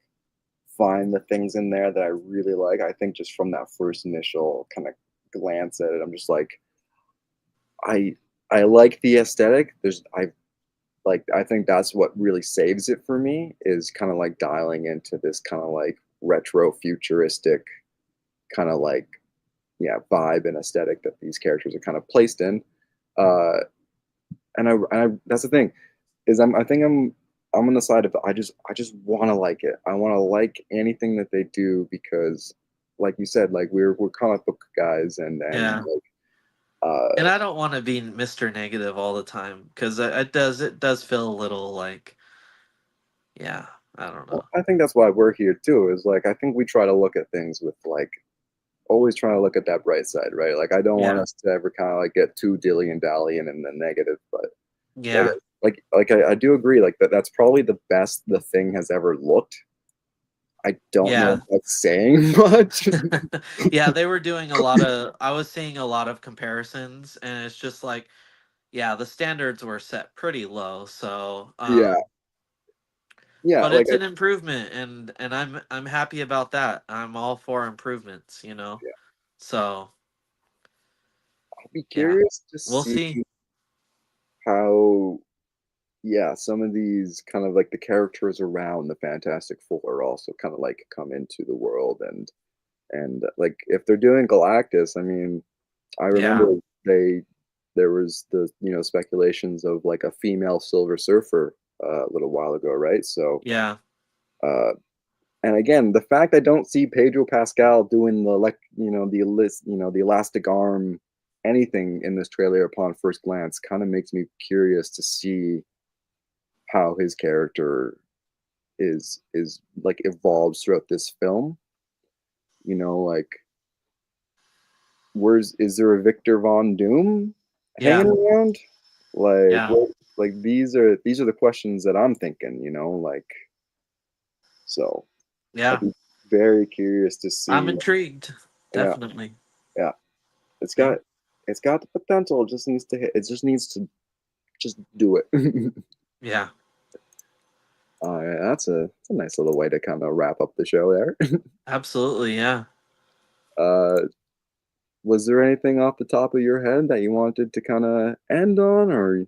find the things in there that I really like. I think just from that first initial kind of glance at it, I'm just like I I like the aesthetic. I think that's what really saves it for me is kind of like dialing into this kind of like retro futuristic kind of like yeah vibe and aesthetic that these characters are kind of placed in. Uh, that's the thing is I think I'm on the side of I just want to like it. I want to like anything that they do because, like you said, like we're comic book guys and yeah. like And I don't want to be Mr. Negative all the time because it does feel a little like, yeah, I don't know. well, I think that's why we're here too. Is like I think we try to look at things with like always trying to look at that bright side, right? Like I don't want Yeah, us to ever kind of like get too dilly and dally and in the negative, but like yeah, I do agree like that's probably the best the thing has ever looked. I don't know if yeah. that's saying much. Yeah, they were doing a lot of I was seeing a lot of comparisons, and it's just like, yeah, the standards were set pretty low. So, Yeah, yeah, but like it's an improvement, and I'm happy about that. I'm all for improvements, yeah. So, I'll be yeah, curious to we'll see see. how yeah, some of these kind of like the characters around the Fantastic Four also kind of like come into the world, and like if they're doing Galactus, I mean, I remember Yeah, they there was the speculations of like a female Silver Surfer a little while ago, right? So yeah, uh, and again, the fact I don't see Pedro Pascal doing the elastic arm anything in this trailer upon first glance kind of makes me curious to see how his character is like evolves throughout this film. Like where's is there a Victor Von Doom hanging yeah, around? Like yeah, what like these are the questions that I'm thinking, like so I'd yeah. be very curious to I'm see. intrigued. Yeah, Definitely. yeah. It's Yeah, got it's got the potential. It just needs to hit. It just needs to just do it. yeah, Yeah, that's a nice little way to kind of wrap up the show there. absolutely. Yeah. uh, was there anything off the top of your head that you wanted to kind of end on, or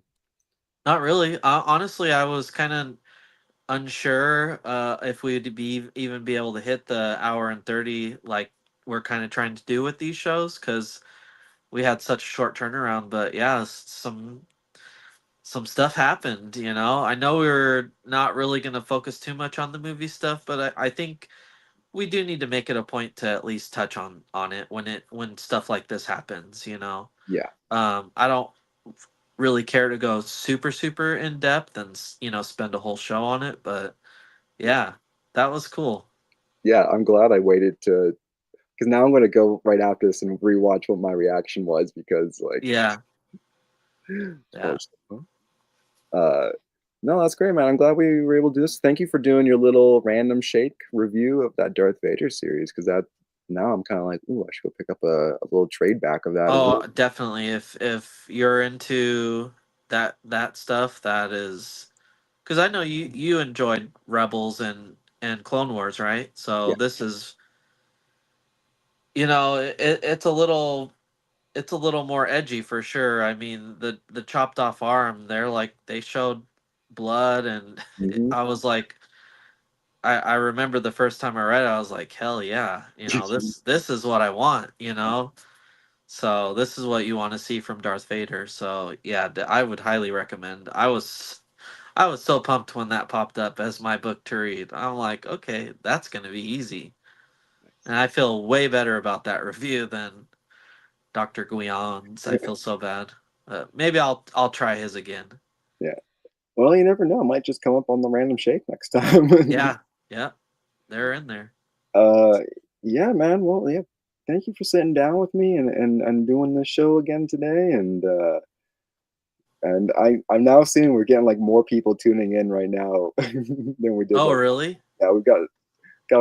Not really. Honestly, I was kind of unsure if we'd even be able to hit the hour and 30 like we're kind of trying to do with these shows because we had such a short turnaround. But yeah, some stuff happened. I know we were not really going to focus too much on the movie stuff, but I think we do need to make it a point to at least touch on it when stuff like this happens. yeah, I don't really care to go super super in depth and spend a whole show on it, but yeah, yeah, that was cool. yeah? I'm glad I waited to because now I'm gonna go right after this and rewatch what my reaction was because like, Yeah, oh, yeah. uh, no, that's great, man. I'm glad we were able to do this. Thank you for doing your little random shake review of that Darth Vader series because that now I'm kind of like, ooh, I should go pick up a little trade back of that as well. Oh, definitely. If you're into that stuff, that is because I know you enjoyed Rebels and Clone Wars, right? So Yeah. this is it's a little more edgy for sure. I mean, the chopped off arm, they showed blood, and Hmm. I was like, I remember the first time I read it, I was like, hell yeah, this is what I want. So this is what you want to see from Darth Vader. So yeah, I would highly recommend. I was so pumped when that popped up as my book to read. I'm like, okay, that's gonna be easy, and I feel way better about that review than Dr. Guion's. I feel so bad. Maybe I'll try his again. Yeah. Well, you never know. It might just come up on the random shake next time. Yeah, yeah, they're in there. uh, yeah, man. Well, yeah. Thank you for sitting down with me and doing this show again today. And I'm now seeing we're getting like more people tuning in right now than we did Oh like. really? Yeah, we've got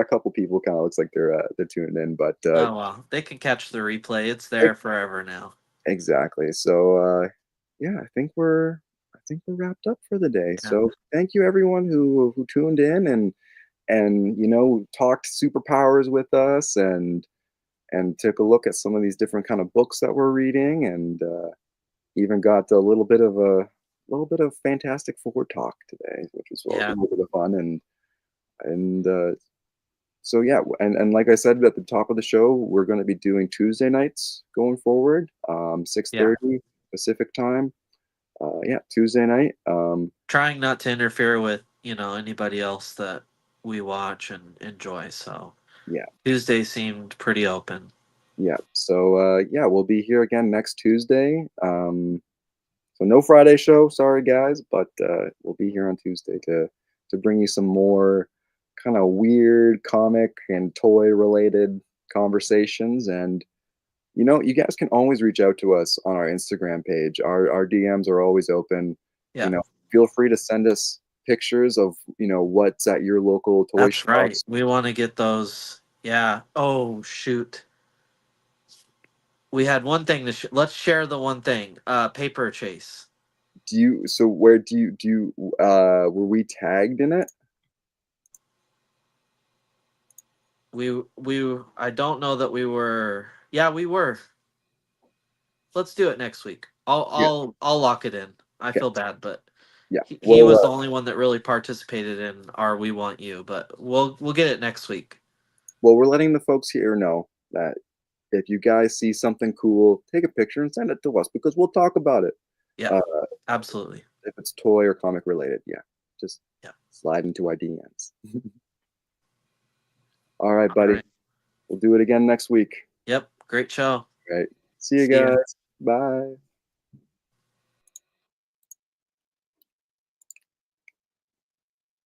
a couple people kind of looks like they're tuning in, but Oh well, they can catch the replay. It's e- there forever now. exactly. So yeah, I think we're wrapped up for the day. Yeah. So thank you everyone who tuned in and talked superpowers with us and took a look at some of these different kind of books that we're reading and even got a little bit of Fantastic Four talk today, which was a Yeah. little bit of fun and so yeah, and like I said at the top of the show, we're going to be doing Tuesday nights going forward, Yeah. 6:30 Pacific time. Yeah, Tuesday night. Trying not to interfere with anybody else that we watch and enjoy. So Yeah, Tuesday seemed pretty open. yeah. So yeah, we'll be here again next Tuesday. So no Friday show, sorry guys, but we'll be here on Tuesday to bring you some more kind of weird comic and toy related conversations. And you guys can always reach out to us on our Instagram page. Our DMs are always open. You Yeah, know, feel free to send us pictures of what's at your local toy that's right. shops. We want to get those. Yeah. Oh shoot. We had one thing let's share the one thing. Paper chase. Where were we tagged in it? We I don't know that we were. Yeah, we were. Let's do it next week. I'll Yeah. I'll I'll lock it in. I Okay. feel bad, but Yeah, He was the only one that really participated in our We Want You, but we'll get it next week. well, we're letting the folks here know that if you guys see something cool, take a picture and send it to us because we'll talk about it. Yeah, Uh, absolutely. if it's toy or comic related, yeah, just Yeah. slide into our DMs. All right, All buddy. right. We'll do it again next week. Yep. Great show. All right. See you See ya. guys. Bye.